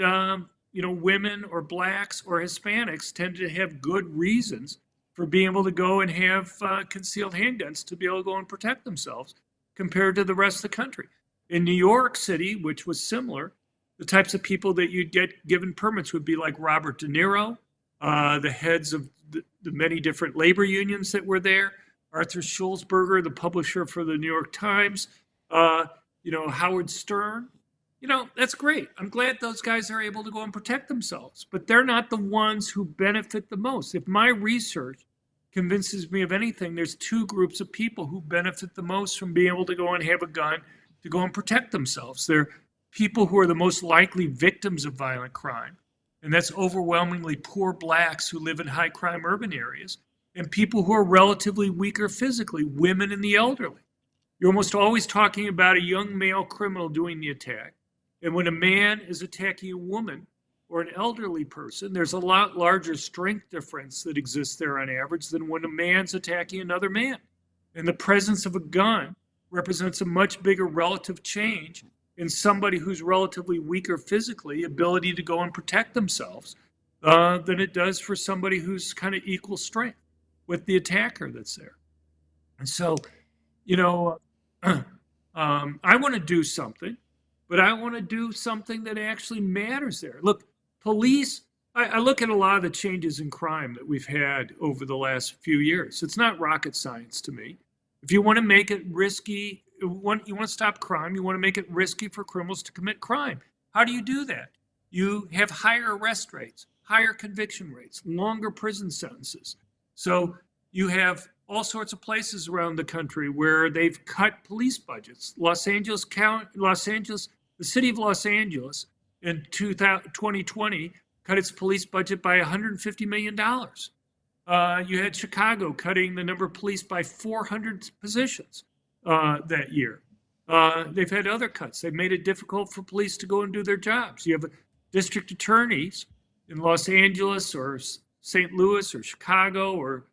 women or Blacks or Hispanics tended to have good reasons for being able to go and have concealed handguns to be able to go and protect themselves compared to the rest of the country. In New York City, which was similar, the types of people that you'd get given permits would be like Robert De Niro, the heads of the many different labor unions that were there, Arthur Schulzberger, the publisher for the New York Times, Howard Stern. That's great. I'm glad those guys are able to go and protect themselves, but they're not the ones who benefit the most. If my research convinces me of anything, there's two groups of people who benefit the most from being able to go and have a gun to go and protect themselves. They're people who are the most likely victims of violent crime, and that's overwhelmingly poor Blacks who live in high crime urban areas, and people who are relatively weaker physically, women and the elderly. You're almost always talking about a young male criminal doing the attack. And when a man is attacking a woman or an elderly person, there's a lot larger strength difference that exists there on average than when a man's attacking another man. And the presence of a gun represents a much bigger relative change in somebody who's relatively weaker physically, ability to go and protect themselves, than it does for somebody who's kind of equal strength with the attacker that's there. And so, you know, I want to do something, but I want to do something that actually matters there. Look, police, I look at a lot of the changes in crime that we've had over the last few years. It's not rocket science to me. If you want to make it risky, you want to stop crime, you want to make it risky for criminals to commit crime. How do you do that? You have higher arrest rates, higher conviction rates, longer prison sentences. So you have all sorts of places around the country where they've cut police budgets. The city of Los Angeles in 2020 cut its police budget by $150 million. You had Chicago cutting the number of police by 400 positions that year. They've had other cuts. They've made it difficult for police to go and do their jobs. You have district attorneys in Los Angeles or St. Louis or Chicago or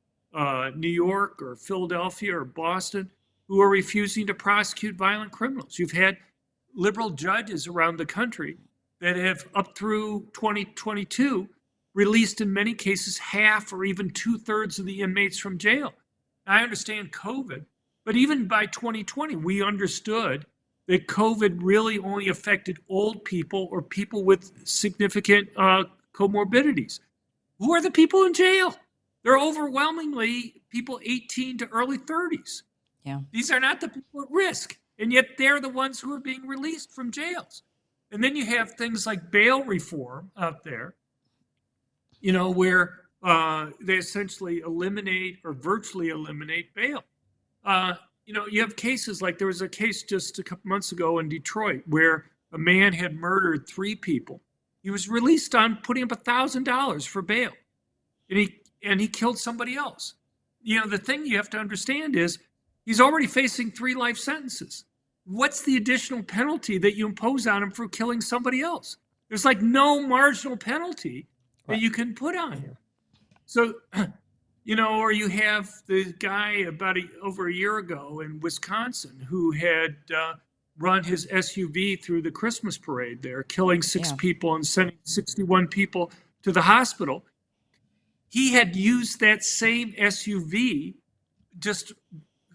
New York or Philadelphia or Boston who are refusing to prosecute violent criminals. You've had liberal judges around the country that have, up through 2022, released in many cases half or even 2/3 of the inmates from jail. I understand COVID, but even by 2020, we understood that COVID really only affected old people or people with significant comorbidities. Who are the people in jail? They're overwhelmingly people 18 to early 30s. Yeah. These are not the people at risk, and yet they're the ones who are being released from jails. And then you have things like bail reform out there, where they essentially eliminate or virtually eliminate bail. You have cases like there was a case just a couple months ago in Detroit where a man had murdered 3 people. He was released on putting up $1,000 for bail, and he killed somebody else. The thing you have to understand is he's already facing 3 life sentences. What's the additional penalty that you impose on him for killing somebody else? There's like no marginal penalty that you can put on him. So, or you have the guy over a year ago in Wisconsin who had run his SUV through the Christmas parade there, killing 6 people and sending 61 people to the hospital. He had used that same SUV just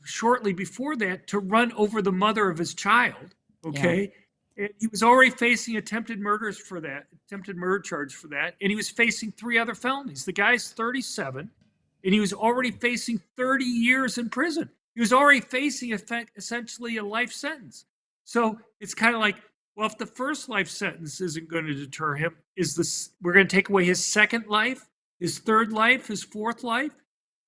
shortly before that to run over the mother of his child. Okay. Yeah. And he was already facing attempted murder charge for that. And he was facing 3 other felonies. The guy's 37 and he was already facing 30 years in prison. He was already facing essentially a life sentence. So it's kind of like, well, if the first life sentence isn't going to deter him, we're going to take away his second life, his third life, his fourth life?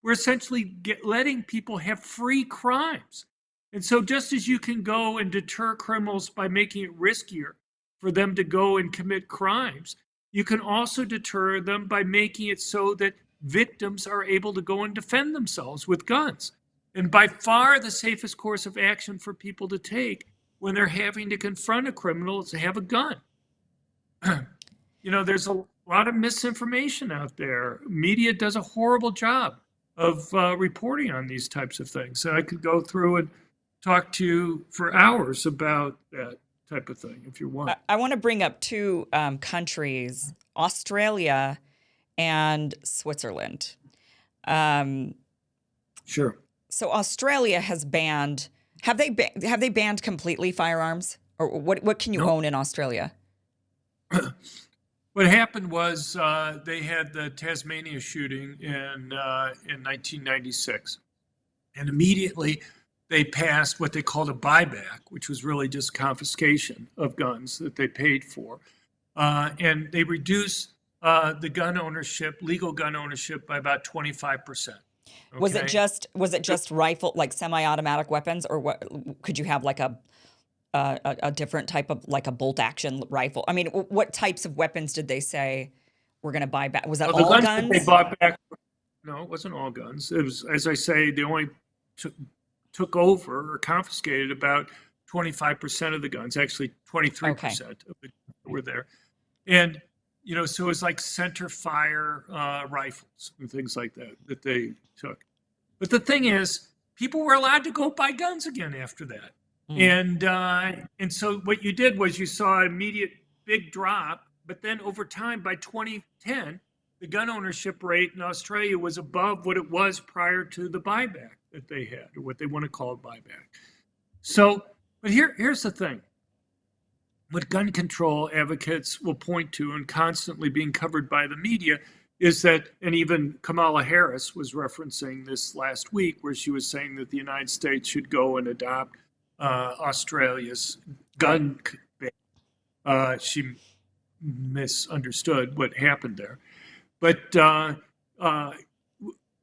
We're essentially letting people have free crimes. And so just as you can go and deter criminals by making it riskier for them to go and commit crimes, you can also deter them by making it so that victims are able to go and defend themselves with guns. And by far the safest course of action for people to take when they're having to confront a criminal is to have a gun. There's a lot of misinformation out there. Media does a horrible job of reporting on these types of things. So I could go through and talk to you for hours about that type of thing if you want. I want to bring up 2 countries, Australia and Switzerland. Sure. So Australia has banned. Have they banned completely firearms, or what can you own in Australia? What happened was they had the Tasmania shooting in 1996, and immediately they passed what they called a buyback, which was really just confiscation of guns that they paid for, and they reduced the legal gun ownership, by about 25%. Okay? Was it just rifle, like semi-automatic weapons, or what? Could you have like a different type of, like a bolt action rifle? I mean, what types of weapons did they say we're going to buy back? Was that all guns? That they bought back? No, it wasn't all guns. It was, as I say, they only took over or confiscated about 25% of the guns, actually Okay. 23% of the guns that were there. And, so it was like center fire rifles and things like that they took. But the thing is, people were allowed to go buy guns again after that. Mm. And so what you did was you saw an immediate big drop, but then over time, by 2010, the gun ownership rate in Australia was above what it was prior to the buyback that they had, or what they want to call a buyback. So, but here's the thing. What gun control advocates will point to, and constantly being covered by the media, is that, and even Kamala Harris was referencing this last week, where she was saying that the United States should go and adopt Australia's gun ban. She misunderstood what happened there. But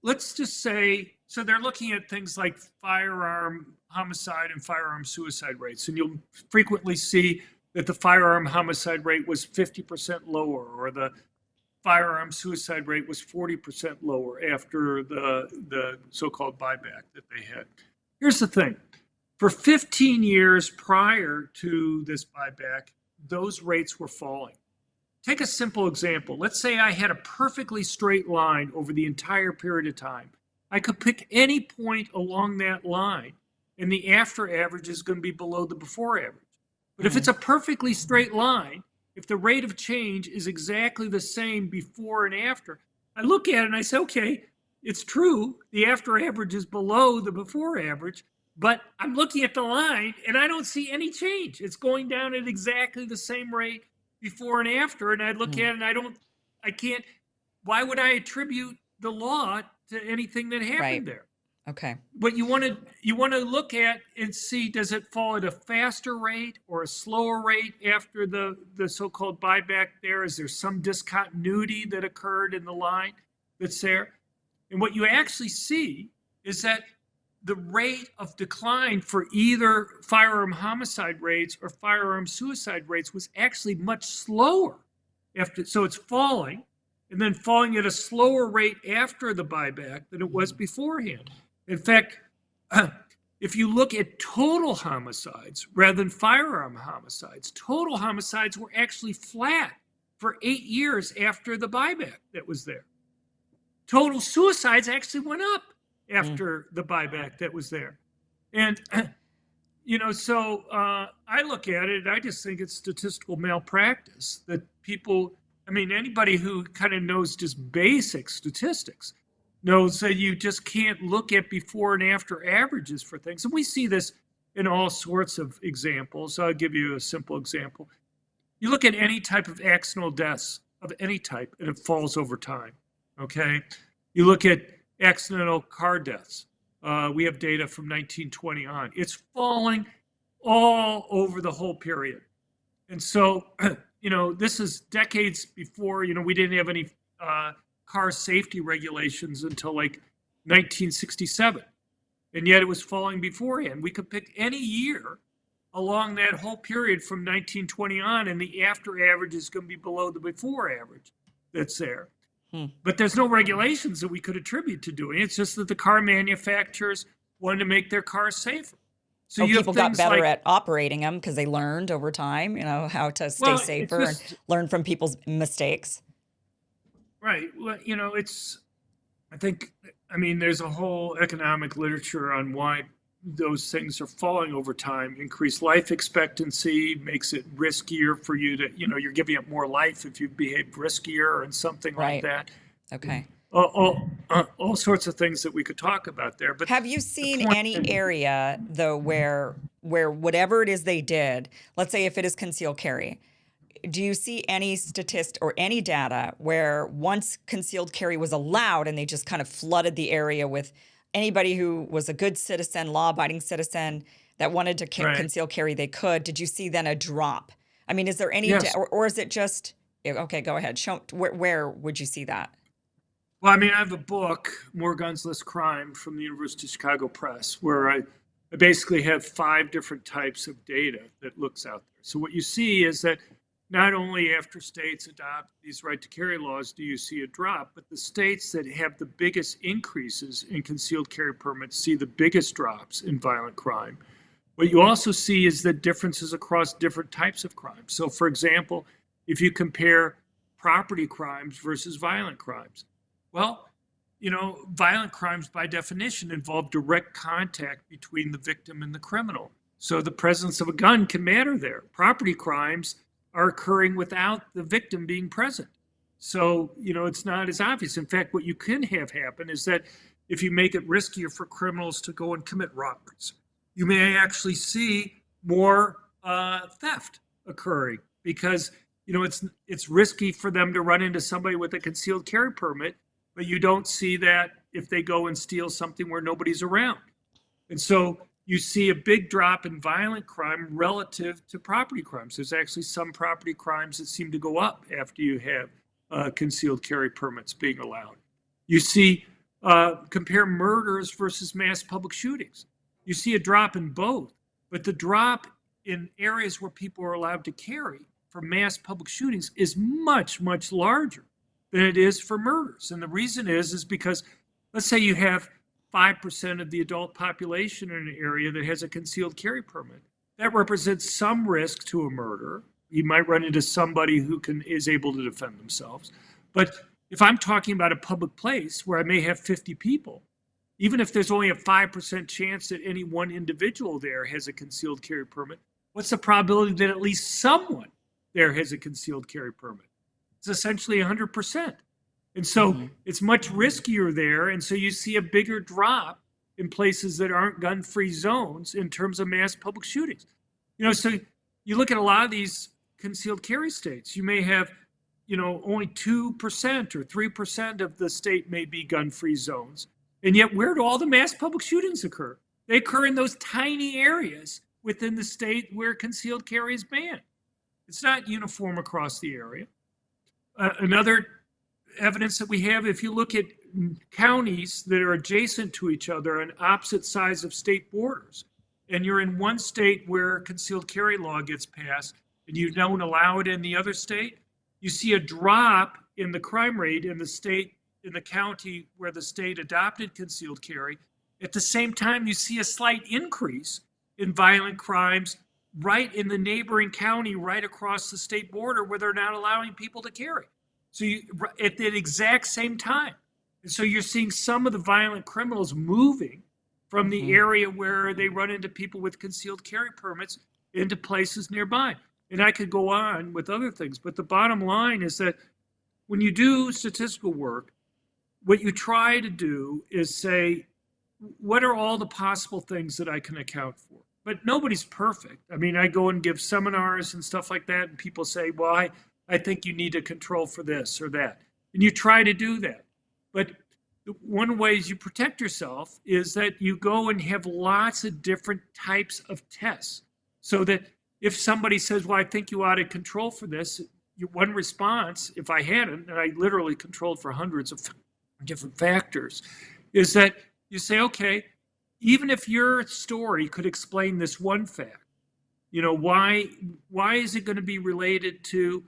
let's just say, so they're looking at things like firearm homicide and firearm suicide rates. And you'll frequently see that the firearm homicide rate was 50% lower, or the firearm suicide rate was 40% lower after the so-called buyback that they had. Here's the thing. For 15 years prior to this buyback, those rates were falling. Take a simple example. Let's say I had a perfectly straight line over the entire period of time. I could pick any point along that line, and the after average is going to be below the before average. But if it's a perfectly straight line, if the rate of change is exactly the same before and after, I look at it and I say, okay, it's true, the after average is below the before average, but I'm looking at the line and I don't see any change. It's going down at exactly the same rate before and after, and I look at it and I can't, why would I attribute the law to anything that happened Right. there? Okay. But you want to look at and see, does it fall at a faster rate or a slower rate after the so-called buyback there? Is there some discontinuity that occurred in the line that's there? And what you actually see is that the rate of decline for either firearm homicide rates or firearm suicide rates was actually much slower after. So it's falling, and then falling at a slower rate after the buyback than it was beforehand. In fact, if you look at total homicides rather than firearm homicides, total homicides were actually flat for 8 years after the buyback that was there. Total suicides actually went up after the buyback that was there. And, so I look at it, I just think it's statistical malpractice that people, anybody who kind of knows just basic statistics knows that you just can't look at before and after averages for things. And we see this in all sorts of examples. I'll give you a simple example. You look at any type of accidental deaths of any type, and it falls over time, okay? You look at accidental car deaths. We have data from 1920 on. It's falling all over the whole period. And so, this is decades before, we didn't have any car safety regulations until like 1967. And yet it was falling beforehand. We could pick any year along that whole period from 1920 on, and the after average is going to be below the before average that's there. But there's no regulations that we could attribute to doing it. It's just that the car manufacturers wanted to make their cars safer. So you people have got things better like, at operating them because they learned over time, how to stay safer and learn from people's mistakes. Right. Well, there's a whole economic literature on why those things are falling over time. Increased life expectancy makes it riskier for you to, you're giving up more life if you behave riskier and something like that. Okay. All sorts of things that we could talk about there. But have you seen any area, though, where whatever it is they did, let's say if it is concealed carry, do you see any statistic or any data where once concealed carry was allowed and they just kind of flooded the area with anybody who was a good citizen, law-abiding citizen that wanted to conceal carry, they could? Did you see then a drop? Is there any, or is it just, okay, go ahead. Show, where would you see that? Well, I have a book, More Guns, Less Crime, from the University of Chicago Press, where I basically have 5 different types of data that looks out there. So what you see is that not only after states adopt these right to carry laws do you see a drop, but the states that have the biggest increases in concealed carry permits see the biggest drops in violent crime. What you also see is the differences across different types of crimes. So, for example, if you compare property crimes versus violent crimes, well, violent crimes by definition involve direct contact between the victim and the criminal. So the presence of a gun can matter there. Property crimes are occurring without the victim being present. So, it's not as obvious. In fact, what you can have happen is that if you make it riskier for criminals to go and commit robberies, you may actually see more theft occurring because it's risky for them to run into somebody with a concealed carry permit, but you don't see that if they go and steal something where nobody's around. And so you see a big drop in violent crime relative to property crimes. There's actually some property crimes that seem to go up after you have concealed carry permits being allowed. You see, compare murders versus mass public shootings. You see a drop in both, but the drop in areas where people are allowed to carry for mass public shootings is much, much larger than it is for murders. And the reason is because let's say you have 5% of the adult population in an area that has a concealed carry permit. That represents some risk to a murder. You might run into somebody who is able to defend themselves. But if I'm talking about a public place where I may have 50 people, even if there's only a 5% chance that any one individual there has a concealed carry permit, what's the probability that at least someone there has a concealed carry permit? It's essentially 100%. And so it's much riskier there. And so you see a bigger drop in places that aren't gun-free zones in terms of mass public shootings. So you look at a lot of these concealed carry states, you may have, only 2% or 3% of the state may be gun-free zones. And yet, where do all the mass public shootings occur? They occur in those tiny areas within the state where concealed carry is banned. It's not uniform across the area. Another evidence that we have, if you look at counties that are adjacent to each other on opposite sides of state borders, and you're in one state where concealed carry law gets passed and you don't allow it in the other state, you see a drop in the crime rate in the county where the state adopted concealed carry. At the same time, you see a slight increase in violent crimes right in the neighboring county, right across the state border where they're not allowing people to carry. So at the exact same time. And so you're seeing some of the violent criminals moving from the area where they run into people with concealed carry permits into places nearby. And I could go on with other things, but the bottom line is that when you do statistical work, what you try to do is say, what are all the possible things that I can account for? But nobody's perfect. I mean, I go and give seminars and stuff like that, and people say, well, I think you need to control for this or that. And you try to do that. But one way you protect yourself is that you go and have lots of different types of tests. So that if somebody says, well, I think you ought to control for this, one response, if I hadn't, and I literally controlled for hundreds of different factors, is that you say, okay, even if your story could explain this one fact, why is it going to be related to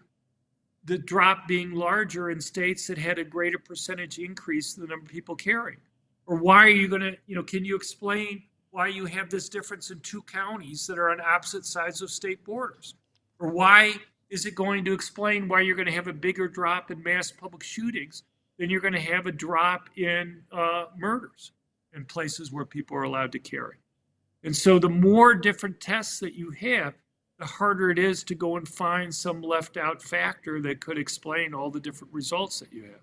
the drop being larger in states that had a greater percentage increase in the number of people carrying? Or why are you going to, can you explain why you have this difference in two counties that are on opposite sides of state borders? Or why is it going to explain why you're going to have a bigger drop in mass public shootings than you're going to have a drop in murders in places where people are allowed to carry? And so the more different tests that you have, the harder it is to go and find some left out factor that could explain all the different results that you have.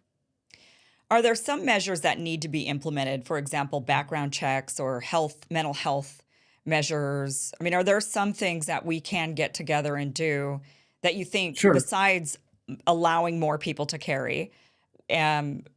Are there some measures that need to be implemented? For example, background checks or mental health measures? I mean, are there some things that we can get together and do that you think, Sure. besides allowing more people to carry? And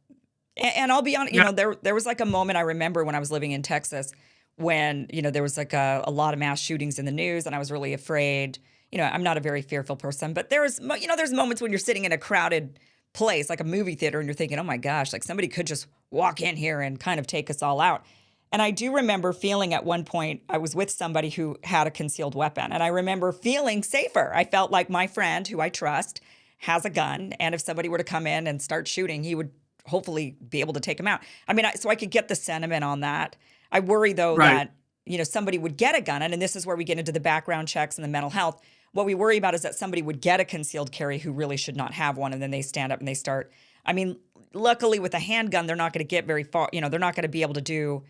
I'll be honest, Yeah. there was like a moment I remember when I was living in Texas when, there was like a lot of mass shootings in the news and I was really afraid. I'm not a very fearful person, but there's moments when you're sitting in a crowded place, like a movie theater, and you're thinking, oh my gosh, like somebody could just walk in here and kind of take us all out. And I do remember feeling at one point, I was with somebody who had a concealed weapon, and I remember feeling safer. I felt like my friend, who I trust, has a gun, and if somebody were to come in and start shooting, he would hopefully be able to take him out. I mean, so I could get the sentiment on that. I worry though Right. that, somebody would get a gun, and this is where we get into the background checks and the mental health. What we worry about is that somebody would get a concealed carry who really should not have one, and then they stand up and they start. I mean, luckily with a handgun, they're not going to get very far. They're not going to be able to do,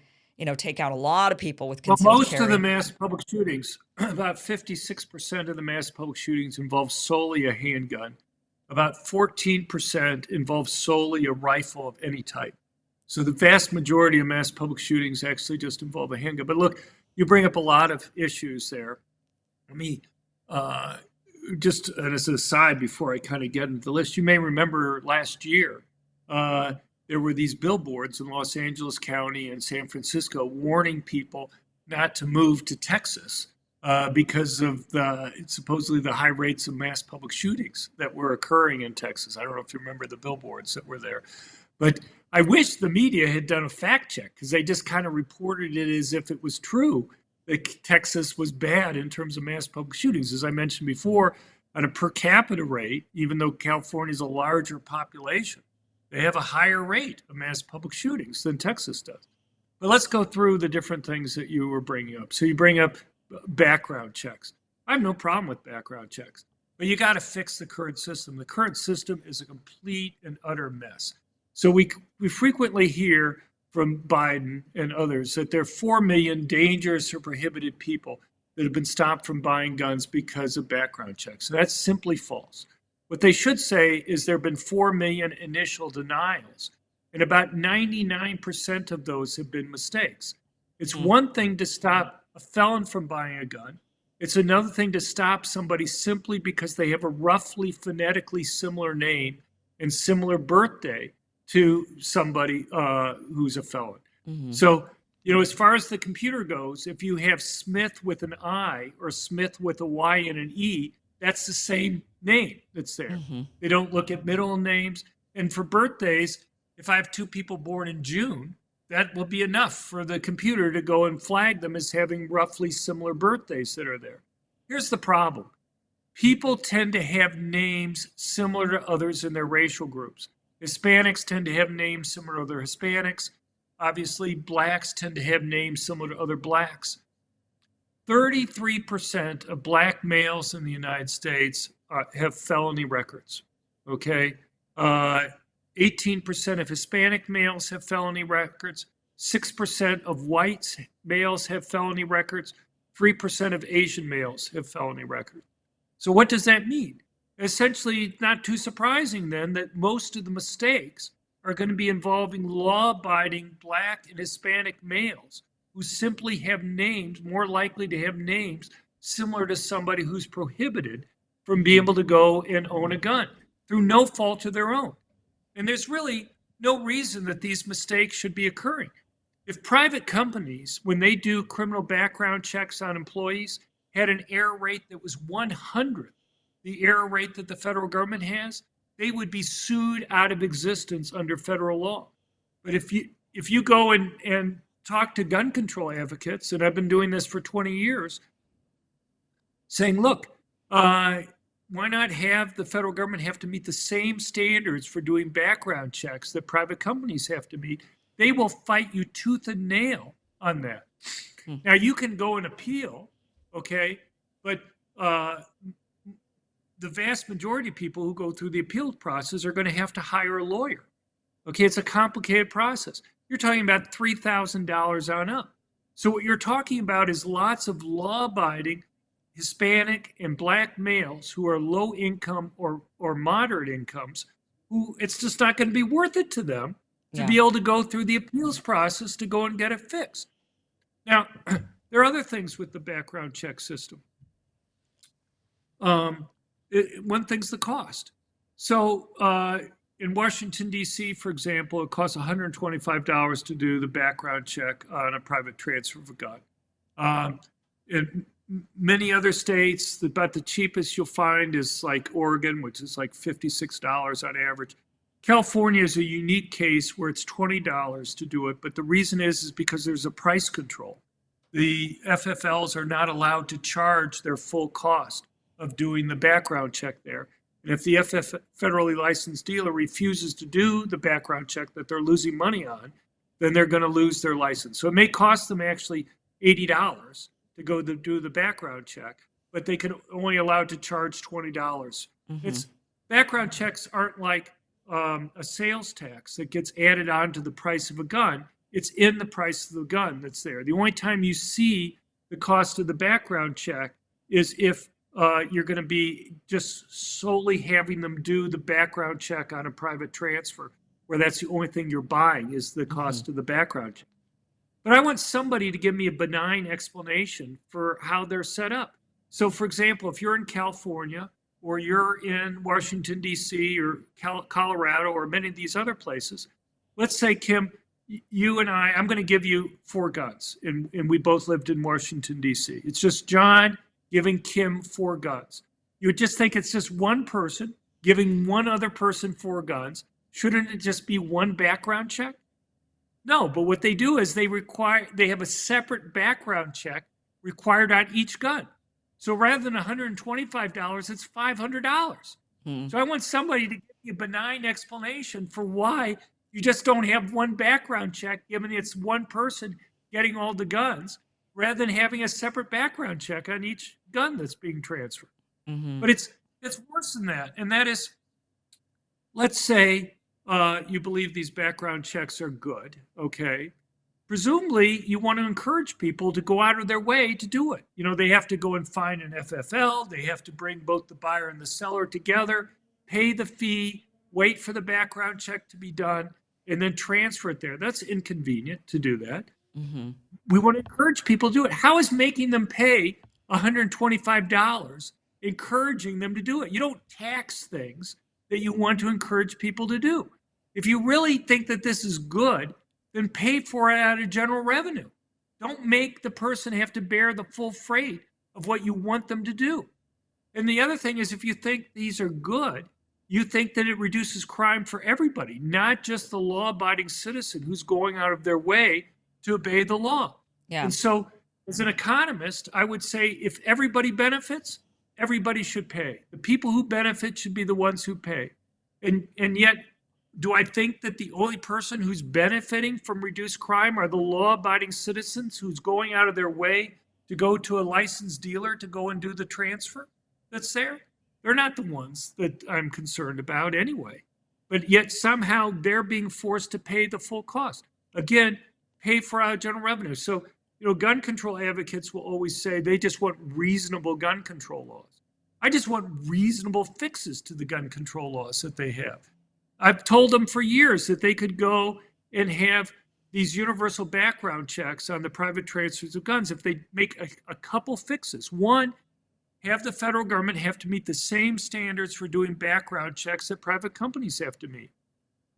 take out a lot of people with Well, concealed most of the carry. mass public shootings, about 56% of the mass public shootings involve solely a handgun. About 14% involve solely a rifle of any type. So the vast majority of mass public shootings actually just involve a handgun. But look, you bring up a lot of issues there. Let me just as an aside before I kind of get into the list, you may remember last year there were these billboards in Los Angeles County and San Francisco warning people not to move to Texas because of supposedly the high rates of mass public shootings that were occurring in Texas. I don't know if you remember the billboards that were there, but I wish the media had done a fact check, because they just kind of reported it as if it was true that Texas was bad in terms of mass public shootings. As I mentioned before, on a per capita rate, even though California is a larger population, they have a higher rate of mass public shootings than Texas does. But let's go through the different things that you were bringing up. So you bring up background checks. I have no problem with background checks, but you got to fix the current system. The current system is a complete and utter mess. So we frequently hear from Biden and others that there are 4 million dangerous or prohibited people that have been stopped from buying guns because of background checks. So that's simply false. What they should say is there have been 4 million initial denials, and about 99% of those have been mistakes. It's one thing to stop a felon from buying a gun. It's another thing to stop somebody simply because they have a roughly phonetically similar name and similar birthday to somebody who's a felon. Mm-hmm. So, as far as the computer goes, if you have Smith with an I or Smith with a Y and an E, that's the same name that's there. Mm-hmm. They don't look at middle names. And for birthdays, if I have two people born in June, that will be enough for the computer to go and flag them as having roughly similar birthdays that are there. Here's the problem. People tend to have names similar to others in their racial groups. Hispanics tend to have names similar to other Hispanics. Obviously, blacks tend to have names similar to other blacks. 33% of black males in the United States have felony records, okay? 18% of Hispanic males have felony records. 6% of white males have felony records. 3% of Asian males have felony records. So what does that mean? Essentially, not too surprising then that most of the mistakes are going to be involving law-abiding black and Hispanic males who simply have names, more likely to have names similar to somebody who's prohibited from being able to go and own a gun through no fault of their own. And there's really no reason that these mistakes should be occurring. If private companies, when they do criminal background checks on employees, had an error rate that was 100, the error rate that the federal government has, they would be sued out of existence under federal law. But if you go and talk to gun control advocates, and I've been doing this for 20 years, saying, look, why not have the federal government have to meet the same standards for doing background checks that private companies have to meet? They will fight you tooth and nail on that. Now, you can go and appeal, okay, but the vast majority of people who go through the appeal process are going to have to hire a lawyer. Okay, it's a complicated process. You're talking about $3,000 on up. So what you're talking about is lots of law-abiding Hispanic and black males who are low income or moderate incomes, who it's just not going to be worth it to them to be able to go through the appeals process to go and get it fixed. Now, there are other things with the background check system. One thing's the cost. So in Washington, D.C., for example, it costs $125 to do the background check on a private transfer of a gun. In many other states, about the cheapest you'll find is like Oregon, which is like $56 on average. California is a unique case where it's $20 to do it, but the reason is because there's a price control. The FFLs are not allowed to charge their full cost of doing the background check there. And if the federally licensed dealer refuses to do the background check that they're losing money on, then they're going to lose their license. So it may cost them actually $80 to go to do the background check, but they can only allowed to charge $20. Mm-hmm. It's background checks aren't like a sales tax that gets added on to the price of a gun. It's in the price of the gun that's there. The only time you see the cost of the background check is if you're going to be just solely having them do the background check on a private transfer, where that's the only thing you're buying is the cost of the background check. But I want somebody to give me a benign explanation for how they're set up. So, for example, if you're in California or you're in Washington, D.C., or Colorado, or many of these other places, let's say, Kim, you and I'm going to give you 4 guns, and we both lived in Washington, D.C. It's just John giving Kim 4 guns. You would just think it's just one person giving one other person 4 guns. Shouldn't it just be one background check? No, but what they do is they have a separate background check required on each gun. So rather than $125, it's $500. So I want somebody to give me a benign explanation for why you just don't have one background check, given it's one person getting all the guns, rather than having a separate background check on each gun that's being transferred. Mm-hmm. But it's worse than that, and that is, let's say you believe these background checks are good, okay? Presumably, you want to encourage people to go out of their way to do it. You know, they have to go and find an FFL. They have to bring both the buyer and the seller together, pay the fee, wait for the background check to be done, and then transfer it there. That's inconvenient to do that. Mm-hmm. We want to encourage people to do it. How is making them pay $125 encouraging them to do it? You don't tax things that you want to encourage people to do. If you really think that this is good, then pay for it out of general revenue. Don't make the person have to bear the full freight of what you want them to do. And the other thing is, if you think these are good, you think that it reduces crime for everybody, not just the law-abiding citizen who's going out of their way to obey the law. Yeah. And so, as an economist, I would say if everybody benefits, everybody should pay. The people who benefit should be the ones who pay. And yet, do I think that the only person who's benefiting from reduced crime are the law-abiding citizens who's going out of their way to go to a licensed dealer to go and do the transfer that's there? They're not the ones that I'm concerned about anyway. But yet somehow they're being forced to pay the full cost. Again, pay for our general revenue. So, gun control advocates will always say they just want reasonable gun control laws. I just want reasonable fixes to the gun control laws that they have. I've told them for years that they could go and have these universal background checks on the private transfers of guns if they make a couple fixes. One, have the federal government have to meet the same standards for doing background checks that private companies have to meet.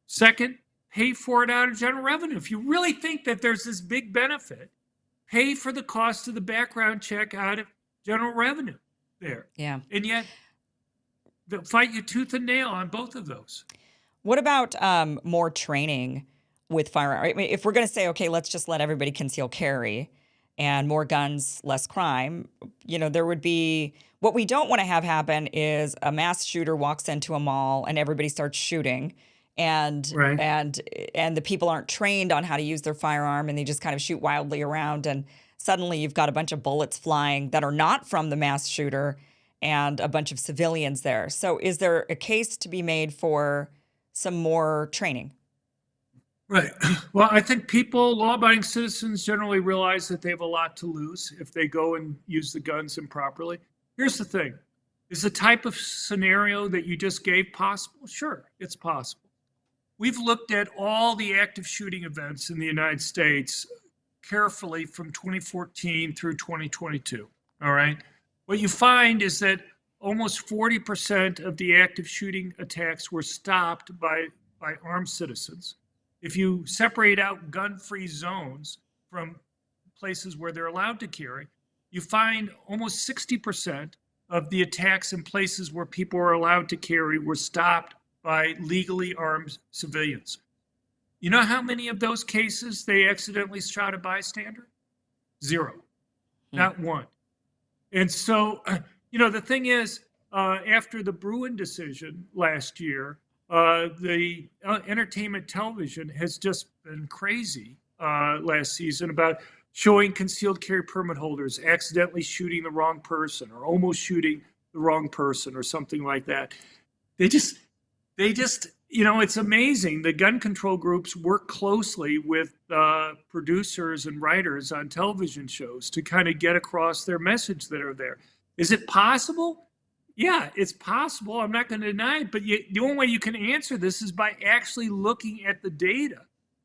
Second, pay for it out of general revenue. If you really think that there's this big benefit, pay for the cost of the background check out of general revenue there. Yeah. And yet, they'll fight you tooth and nail on both of those. What about more training with firearms? I mean, if we're going to say, okay, let's just let everybody conceal carry and more guns, less crime, there would be, what we don't want to have happen is a mass shooter walks into a mall and everybody starts shooting and Right. and the people aren't trained on how to use their firearm and they just kind of shoot wildly around and suddenly you've got a bunch of bullets flying that are not from the mass shooter and a bunch of civilians there. So is there a case to be made for some more training? Right. Well, I think law-abiding citizens generally realize that they have a lot to lose if they go and use the guns improperly. Here's the thing. Is the type of scenario that you just gave possible? Sure, it's possible. We've looked at all the active shooting events in the United States carefully from 2014 through 2022. All right. What you find is that almost 40% of the active shooting attacks were stopped by armed citizens. If you separate out gun-free zones from places where they're allowed to carry, you find almost 60% of the attacks in places where people are allowed to carry were stopped by legally armed civilians. You know how many of those cases they accidentally shot a bystander? Zero, Hmm. not one. And so, the thing is, after the Bruin decision last year, the entertainment television has just been crazy last season about showing concealed carry permit holders accidentally shooting the wrong person or almost shooting the wrong person or something like that. They just, it's amazing. The gun control groups work closely with producers and writers on television shows to kind of get across their message that are there. Is it possible? Yeah, it's possible. I'm not going to deny it. But the only way you can answer this is by actually looking at the data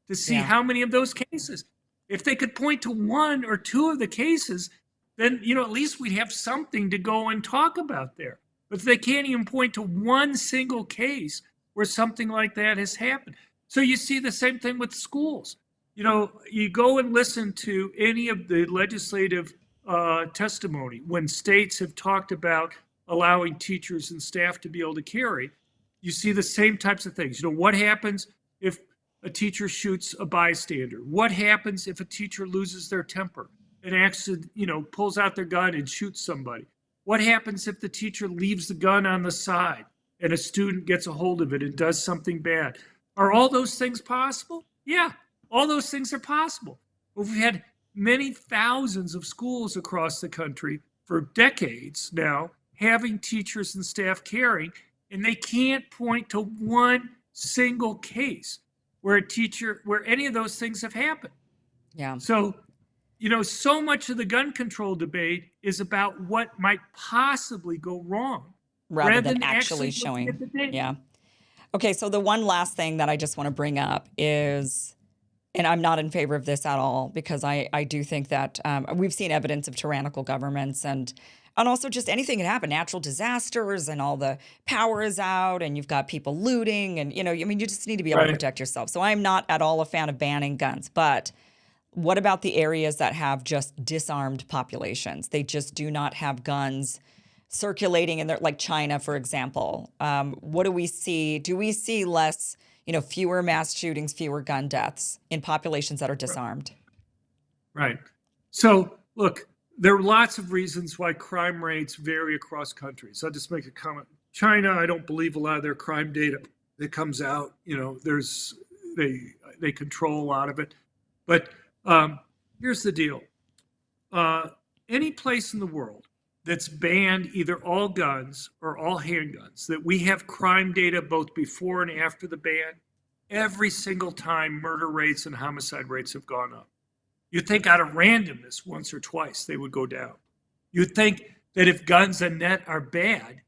to see Yeah. how many of those cases. If they could point to one or two of the cases, then at least we'd have something to go and talk about there. But if they can't even point to one single case where something like that has happened. So you see the same thing with schools. You go and listen to any of the legislative testimony when states have talked about allowing teachers and staff to be able to carry. You see the same types of things. What happens if a teacher shoots a bystander? What happens if a teacher loses their temper and actually, pulls out their gun and shoots somebody? What happens if the teacher leaves the gun on the side and a student gets a hold of it and does something bad? Are all those things possible? Yeah, all those things are possible. We've had many thousands of schools across the country for decades now having teachers and staff carrying, and they can't point to one single case where any of those things have happened. Yeah. So, so much of the gun control debate is about what might possibly go wrong Rather rather than than actually actually looking showing. at the data. Yeah. Okay, so the one last thing that I just want to bring up is, and I'm not in favor of this at all, because I do think that we've seen evidence of tyrannical governments and also just anything can happen, natural disasters, and all the power is out, and you've got people looting, and you just need to be able to Right. protect yourself. So I'm not at all a fan of banning guns, but what about the areas that have just disarmed populations? They just do not have guns circulating in there, like China, for example. What do we see? Do we see less, fewer mass shootings, fewer gun deaths in populations that are disarmed? Right. So, look, there are lots of reasons why crime rates vary across countries. I'll just make a comment. China, I don't believe a lot of their crime data that comes out. There's they control a lot of it. But here's the deal: any place in the world that's banned either all guns or all handguns, that we have crime data both before and after the ban, every single time murder rates and homicide rates have gone up. You'd think out of randomness, once or twice, they would go down. You'd think that if guns and net are bad,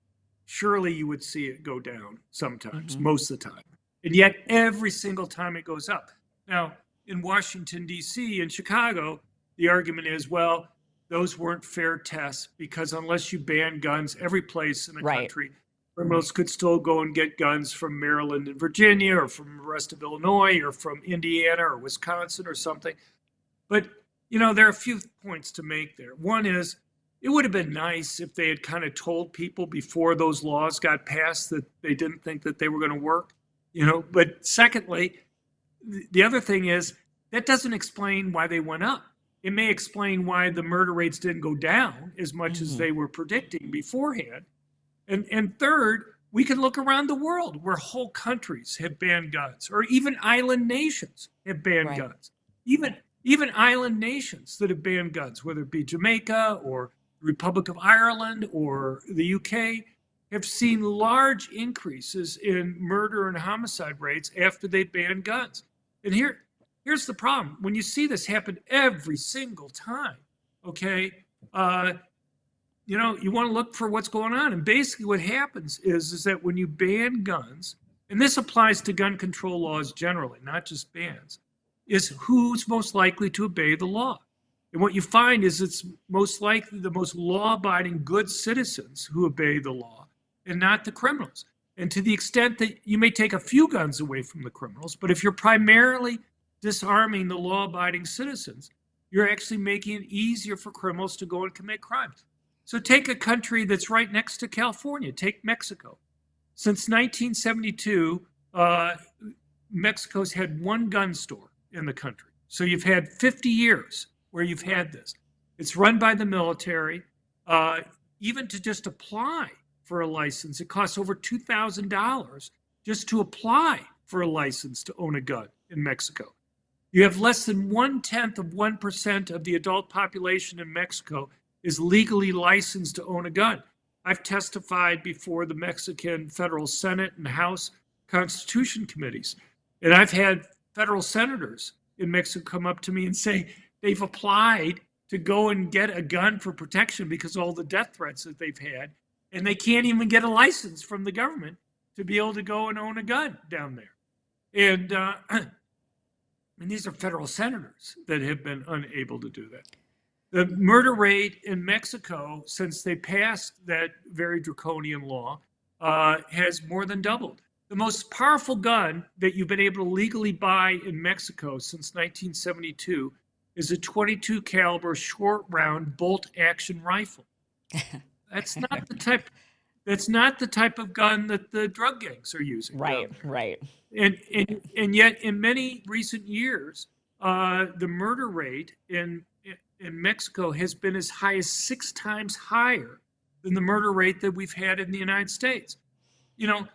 surely you would see it go down sometimes, most of the time. And yet, every single time it goes up. Now, in Washington, D.C., and Chicago, the argument is, well, those weren't fair tests because unless you ban guns every place in the Right. country, criminals could still go and get guns from Maryland and Virginia or from the rest of Illinois or from Indiana or Wisconsin or something. But, there are a few points to make there. One is, it would have been nice if they had kind of told people before those laws got passed that they didn't think that they were going to work, But secondly, the other thing is, that doesn't explain why they went up. It may explain why the murder rates didn't go down as much as they were predicting beforehand. And third, we can look around the world where whole countries have banned guns, or even island nations have banned Right. guns. Even island nations that have banned guns, whether it be Jamaica or the Republic of Ireland or the UK, have seen large increases in murder and homicide rates after they banned guns. And here's the problem. When you see this happen every single time, okay, you want to look for what's going on. And basically what happens is that when you ban guns, and this applies to gun control laws generally, not just bans, is who's most likely to obey the law. And what you find is it's most likely the most law-abiding good citizens who obey the law and not the criminals. And to the extent that you may take a few guns away from the criminals, but if you're primarily disarming the law-abiding citizens, you're actually making it easier for criminals to go and commit crimes. So take a country that's right next to California, take Mexico. Since 1972, Mexico's had one gun store in the country. So you've had 50 years where you've had this. It's run by the military. Uh, Even to just apply for a license, it costs over $2,000 just to apply for a license to own a gun in Mexico. You have less than 0.1% of the adult population in Mexico is legally licensed to own a gun. I've testified before the Mexican Federal Senate and House Constitution Committees, and I've had federal senators in Mexico come up to me and say they've applied to go and get a gun for protection because of all the death threats that they've had, and they can't even get a license from the government to be able to go and own a gun down there. And and these are federal senators that have been unable to do that. The murder rate in Mexico, since they passed that very draconian law, has more than doubled. The most powerful gun that you've been able to legally buy in Mexico since 1972 is a 22 caliber short round bolt action rifle. That's not the type. That's not the type of gun that the drug gangs are using. Right, right. And yet, in many recent years, the murder rate in Mexico has been as high as 6 times higher than the murder rate that we've had in the United States. You know,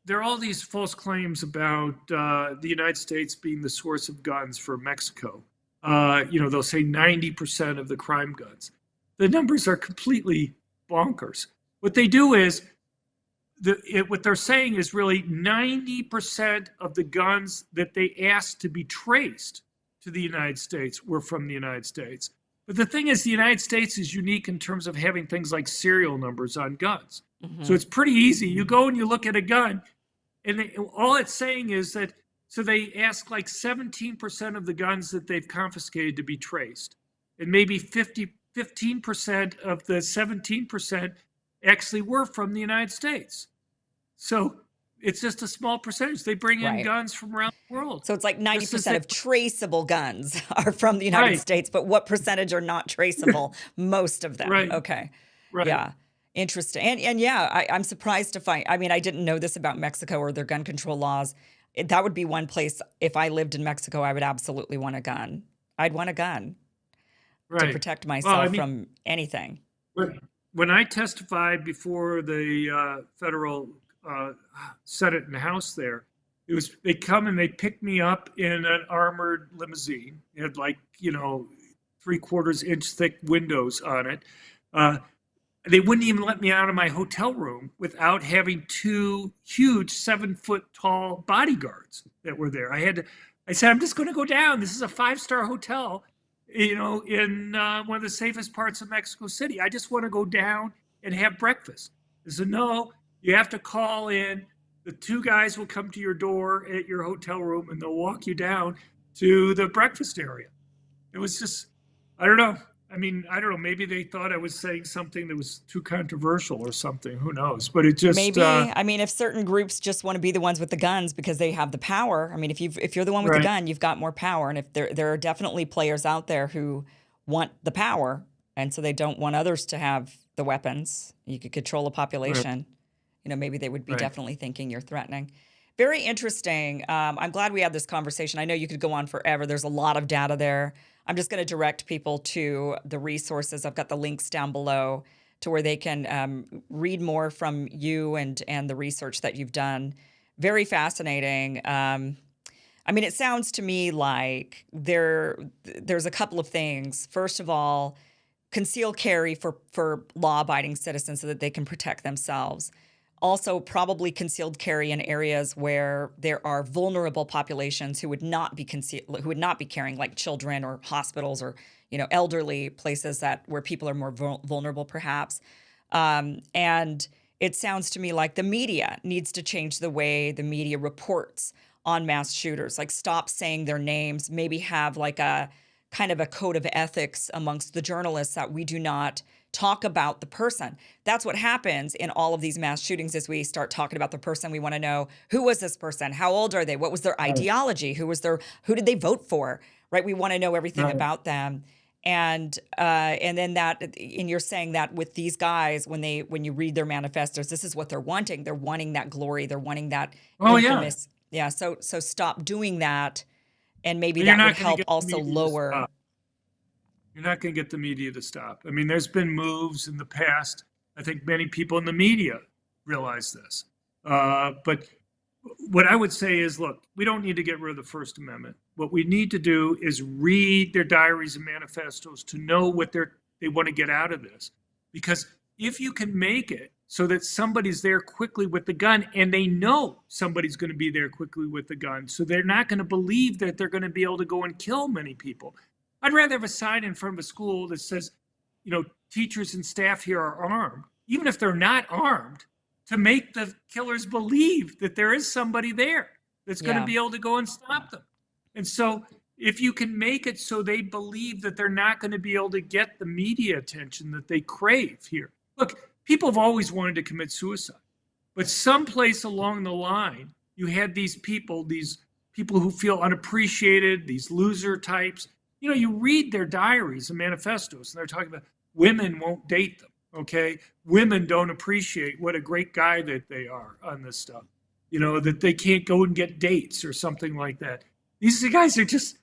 there are all these false claims about the United States being the source of guns for Mexico. They'll say 90% of the crime guns. The numbers are completely bonkers. What they do is, what they're saying is really 90% of the guns that they asked to be traced to the United States were from the United States. But the thing is, the United States is unique in terms of having things like serial numbers on guns. Mm-hmm. So it's pretty easy. You go and you look at a gun, and all it's saying is that, so they ask like 17% of the guns that they've confiscated to be traced. And maybe 15% of the 17% actually were from the United States. So it's just a small percentage. They bring in guns from around the world. So it's like 90% of traceable guns are from the United States, but what percentage are not traceable? Most of them. Right. Okay. Right. Yeah. Interesting. And yeah, I'm surprised to find, I mean, I didn't know this about Mexico or their gun control laws. That would be one place, if I lived in Mexico, I would absolutely want a gun. I'd want a gun to protect myself from anything. When I testified before the federal Senate and House there, they come and they pick me up in an armored limousine. It had 3/4 inch thick windows on it. They wouldn't even let me out of my hotel room without having 2 huge 7-foot tall bodyguards that were there. I said, I'm just going to go down. This is a 5-star hotel, in one of the safest parts of Mexico City. I just want to go down and have breakfast. They said, no, you have to call in. The 2 guys will come to your door at your hotel room and they'll walk you down to the breakfast area. It was just, I don't know. Maybe they thought I was saying something that was too controversial or something. Who knows? But it just maybe. If certain groups just want to be the ones with the guns because they have the power. If you're the one with the gun, you've got more power. And if there are definitely players out there who want the power, and so they don't want others to have the weapons. You could control a population. Right. Maybe they would be definitely thinking you're threatening. Very interesting. I'm glad we had this conversation. I know you could go on forever. There's a lot of data there. I'm just going to direct people to the resources. I've got the links down below to where they can read more from you and the research that you've done. Very fascinating. It sounds to me like there's a couple of things. First of all, conceal carry for law-abiding citizens so that they can protect themselves. Also, probably concealed carry in areas where there are vulnerable populations who would not be carrying, like children or hospitals or elderly places where people are more vulnerable, perhaps. And it sounds to me like the media needs to change the way the media reports on mass shooters. Like, stop saying their names. Maybe have like a kind of a code of ethics amongst the journalists that we do not talk about the person. That's what happens in all of these mass shootings is we start talking about the person. We want to know, who was this person? How old are they? What was their ideology? Who did they vote for? Right? We want to know everything about them. And then and you're saying that with these guys, when you read their manifestos, this is what they're wanting. They're wanting that glory. They're wanting that Oh yeah. infamous. Yeah. So stop doing that, and maybe But you're that would not going to help get the also media to lower. stop. You're not going to get the media to stop. I mean, there's been moves in the past. I think many people in the media realize this. But what I would say is, look, we don't need to get rid of the First Amendment. What we need to do is read their diaries and manifestos to know what they want to get out of this. Because if you can make it so that somebody's there quickly with the gun, and they know somebody's going to be there quickly with the gun, so they're not going to believe that they're going to be able to go and kill many people. I'd rather have a sign in front of a school that says, teachers and staff here are armed, even if they're not armed, to make the killers believe that there is somebody there that's going to be able to go and stop them. And so if you can make it so they believe that they're not going to be able to get the media attention that they crave here. Look, people have always wanted to commit suicide, but someplace along the line, you had these people who feel unappreciated, these loser types. You read their diaries and manifestos, and they're talking about women won't date them. Okay, women don't appreciate what a great guy that they are on this stuff. That they can't go and get dates or something like that. These guys are just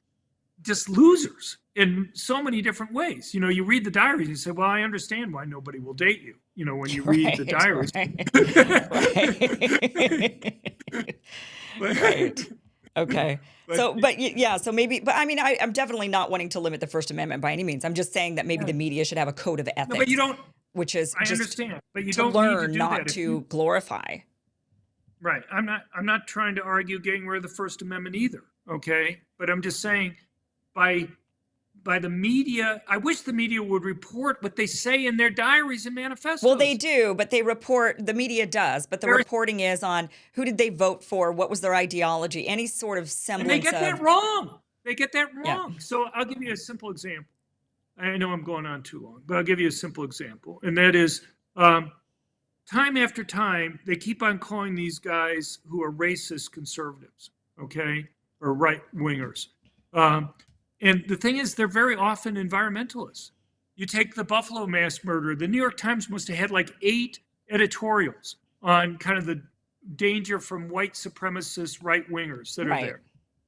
losers in so many different ways. You read the diaries and you say, well, I understand why nobody will date you. When you read the diaries. Right. Right. Okay. So maybe, but I mean, I'm definitely not wanting to limit the First Amendment by any means. I'm just saying that maybe the media should have a code of ethics. No, but you don't. Which is I understand, but you to don't learn, need to do not that to glorify. Right. I'm not trying to argue getting rid of the First Amendment either. Okay. But I'm just saying by the media, I wish the media would report what they say in their diaries and manifestos. Well, they do, but the media does, but the reporting is on who did they vote for, what was their ideology, any sort of semblance and they get that wrong. They get that wrong. Yeah. So I'll give you a simple example. I know I'm going on too long, but I'll give you a simple example. And that is, time after time, they keep on calling these guys who are racist conservatives, okay, or right-wingers. And the thing is, they're very often environmentalists. You take the Buffalo mass murder. The New York Times must have had like 8 editorials on kind of the danger from white supremacist right-wingers that are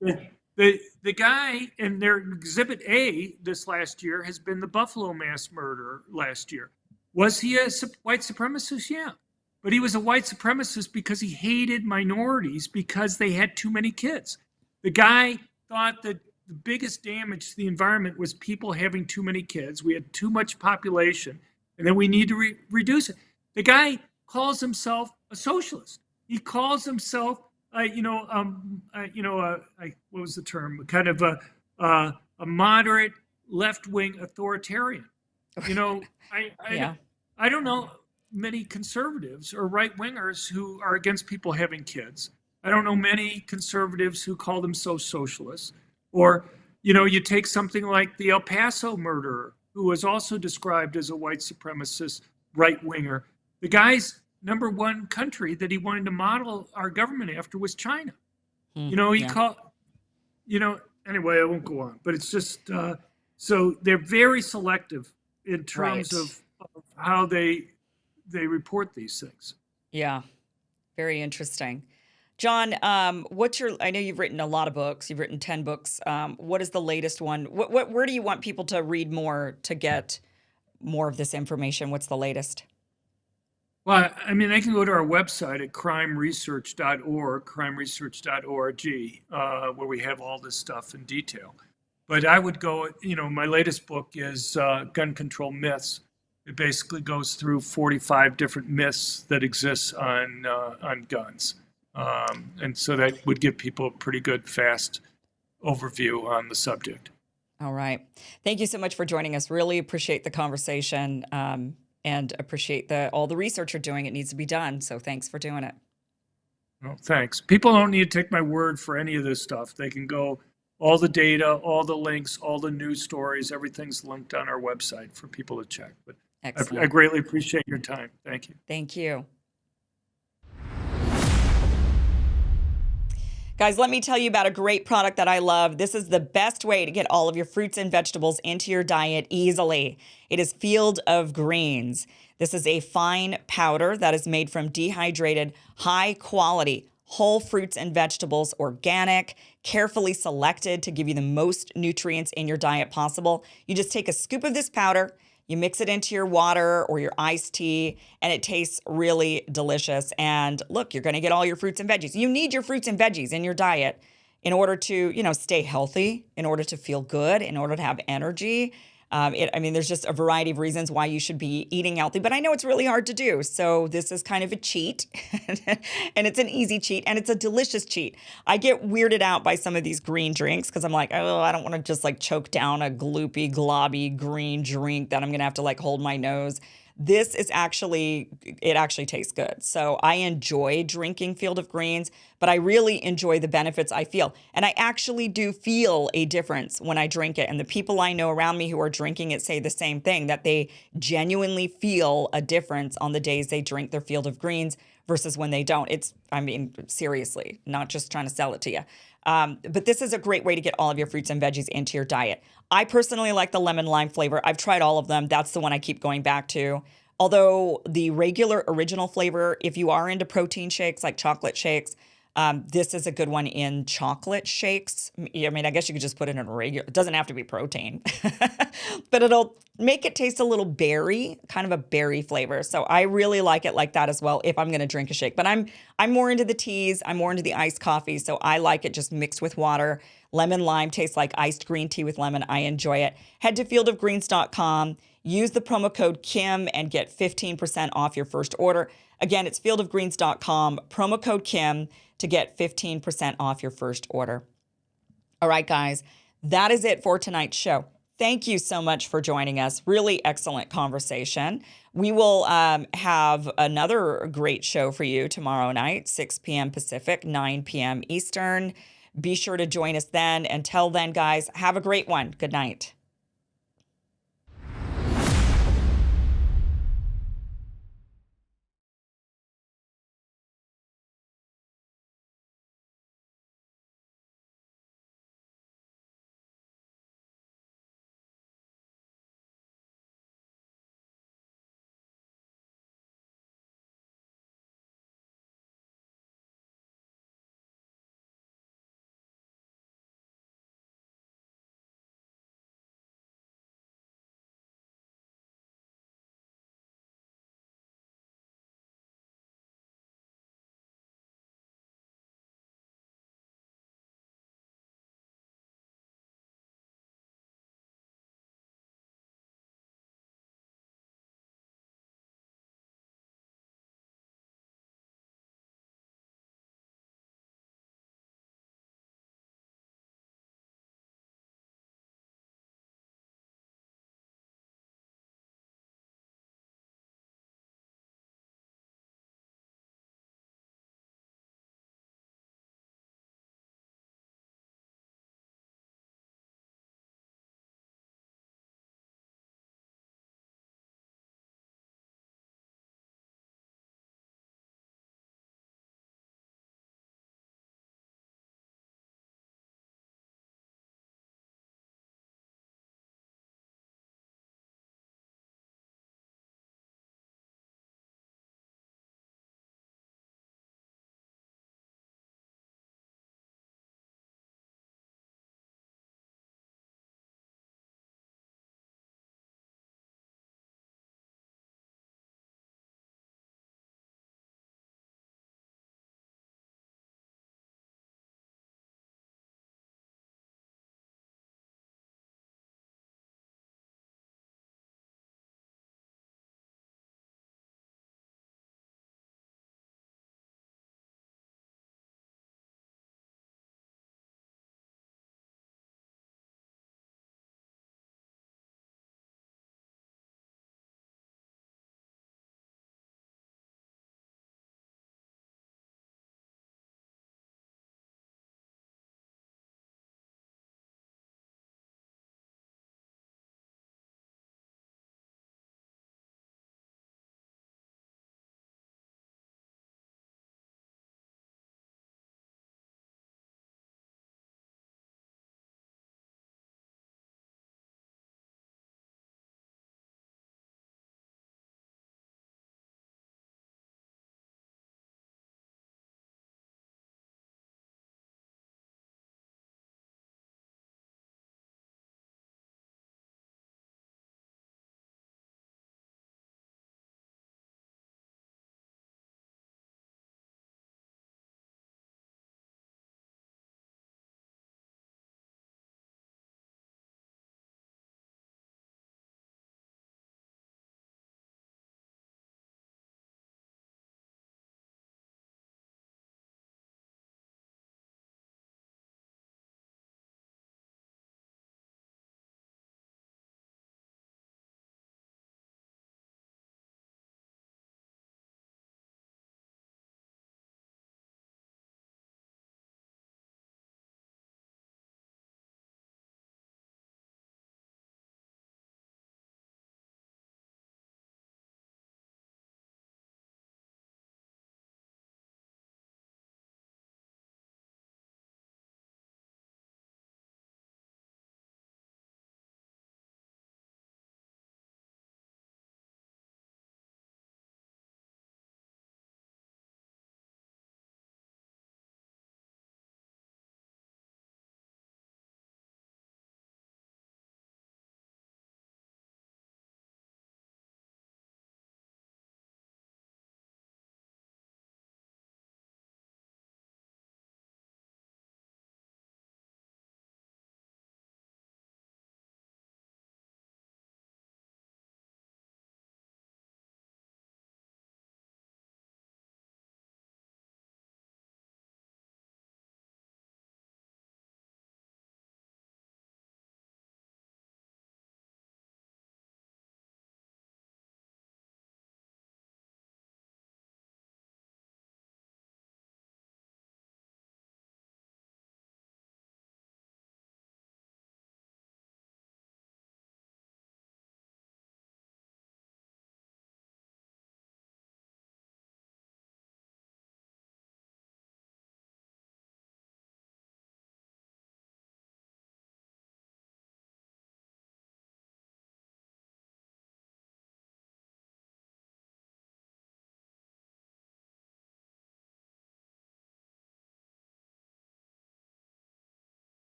there. The guy in their Exhibit A this last year has been the Buffalo mass murder last year. Was he a white supremacist? Yeah. But he was a white supremacist because he hated minorities because they had too many kids. The guy thought that the biggest damage to the environment was people having too many kids. We had too much population, and then we need to reduce it. The guy calls himself a socialist. He calls himself what was the term? Kind of a moderate left-wing authoritarian. I don't know many conservatives or right-wingers who are against people having kids. I don't know many conservatives who call themselves socialists. Or, you take something like the El Paso murderer, who was also described as a white supremacist right-winger. The guy's number one country that he wanted to model our government after was China. Anyway, I won't go on, but it's just, so they're very selective in terms of how they report these things. Yeah. Very interesting. John, I know you've written a lot of books. You've written 10 books. What is the latest one? Where do you want people to read more to get more of this information? What's the latest? Well, I mean, they can go to our website at crimeresearch.org, where we have all this stuff in detail. But I would go, my latest book is Gun Control Myths. It basically goes through 45 different myths that exist on guns. And so that would give people a pretty good, fast overview on the subject. All right. Thank you so much for joining us. Really appreciate the conversation and appreciate all the research you're doing. It needs to be done. So thanks for doing it. Well, thanks. People don't need to take my word for any of this stuff. They can go, all the data, all the links, all the news stories, everything's linked on our website for people to check. But I greatly appreciate your time. Thank you. Thank you. Guys, let me tell you about a great product that I love. This is the best way to get all of your fruits and vegetables into your diet easily. It is Field of Greens. This is a fine powder that is made from dehydrated, high quality whole fruits and vegetables, organic, carefully selected to give you the most nutrients in your diet possible. You just take a scoop of this powder, you mix it into your water or your iced tea, and it tastes really delicious. And look, you're going to get all your fruits and veggies. You need your fruits and veggies in your diet in order to, stay healthy, in order to feel good, in order to have energy. There's just a variety of reasons why you should be eating healthy, but I know it's really hard to do. So this is kind of a cheat, and it's an easy cheat, and it's a delicious cheat. I get weirded out by some of these green drinks because I'm like, oh, I don't want to just like choke down a gloopy, globby green drink that I'm going to have to like hold my nose. This is it actually tastes good. So I enjoy drinking Field of Greens, but I really enjoy the benefits I feel. And I actually do feel a difference when I drink it. And the people I know around me who are drinking it say the same thing, that they genuinely feel a difference on the days they drink their Field of Greens versus when they don't. Seriously, not just trying to sell it to you. But this is a great way to get all of your fruits and veggies into your diet. I personally like the lemon lime flavor. I've tried all of them. That's the one I keep going back to. Although the regular original flavor, if you are into protein shakes like chocolate shakes, this is a good one in chocolate shakes. I guess you could just put it in a regular, it doesn't have to be protein, but it'll make it taste a little berry, kind of a berry flavor. So I really like it like that as well if I'm going to drink a shake. But I'm more into the teas. I'm more into the iced coffee. So I like it just mixed with water. Lemon lime tastes like iced green tea with lemon. I enjoy it. Head to fieldofgreens.com. Use the promo code Kim and get 15% off your first order. Again, it's fieldofgreens.com, promo code Kim to get 15% off your first order. All right, guys, that is it for tonight's show. Thank you so much for joining us. Really excellent conversation. We will have another great show for you tomorrow night, 6 p.m. Pacific, 9 p.m. Eastern. Be sure to join us then. Until then, guys, have a great one. Good night.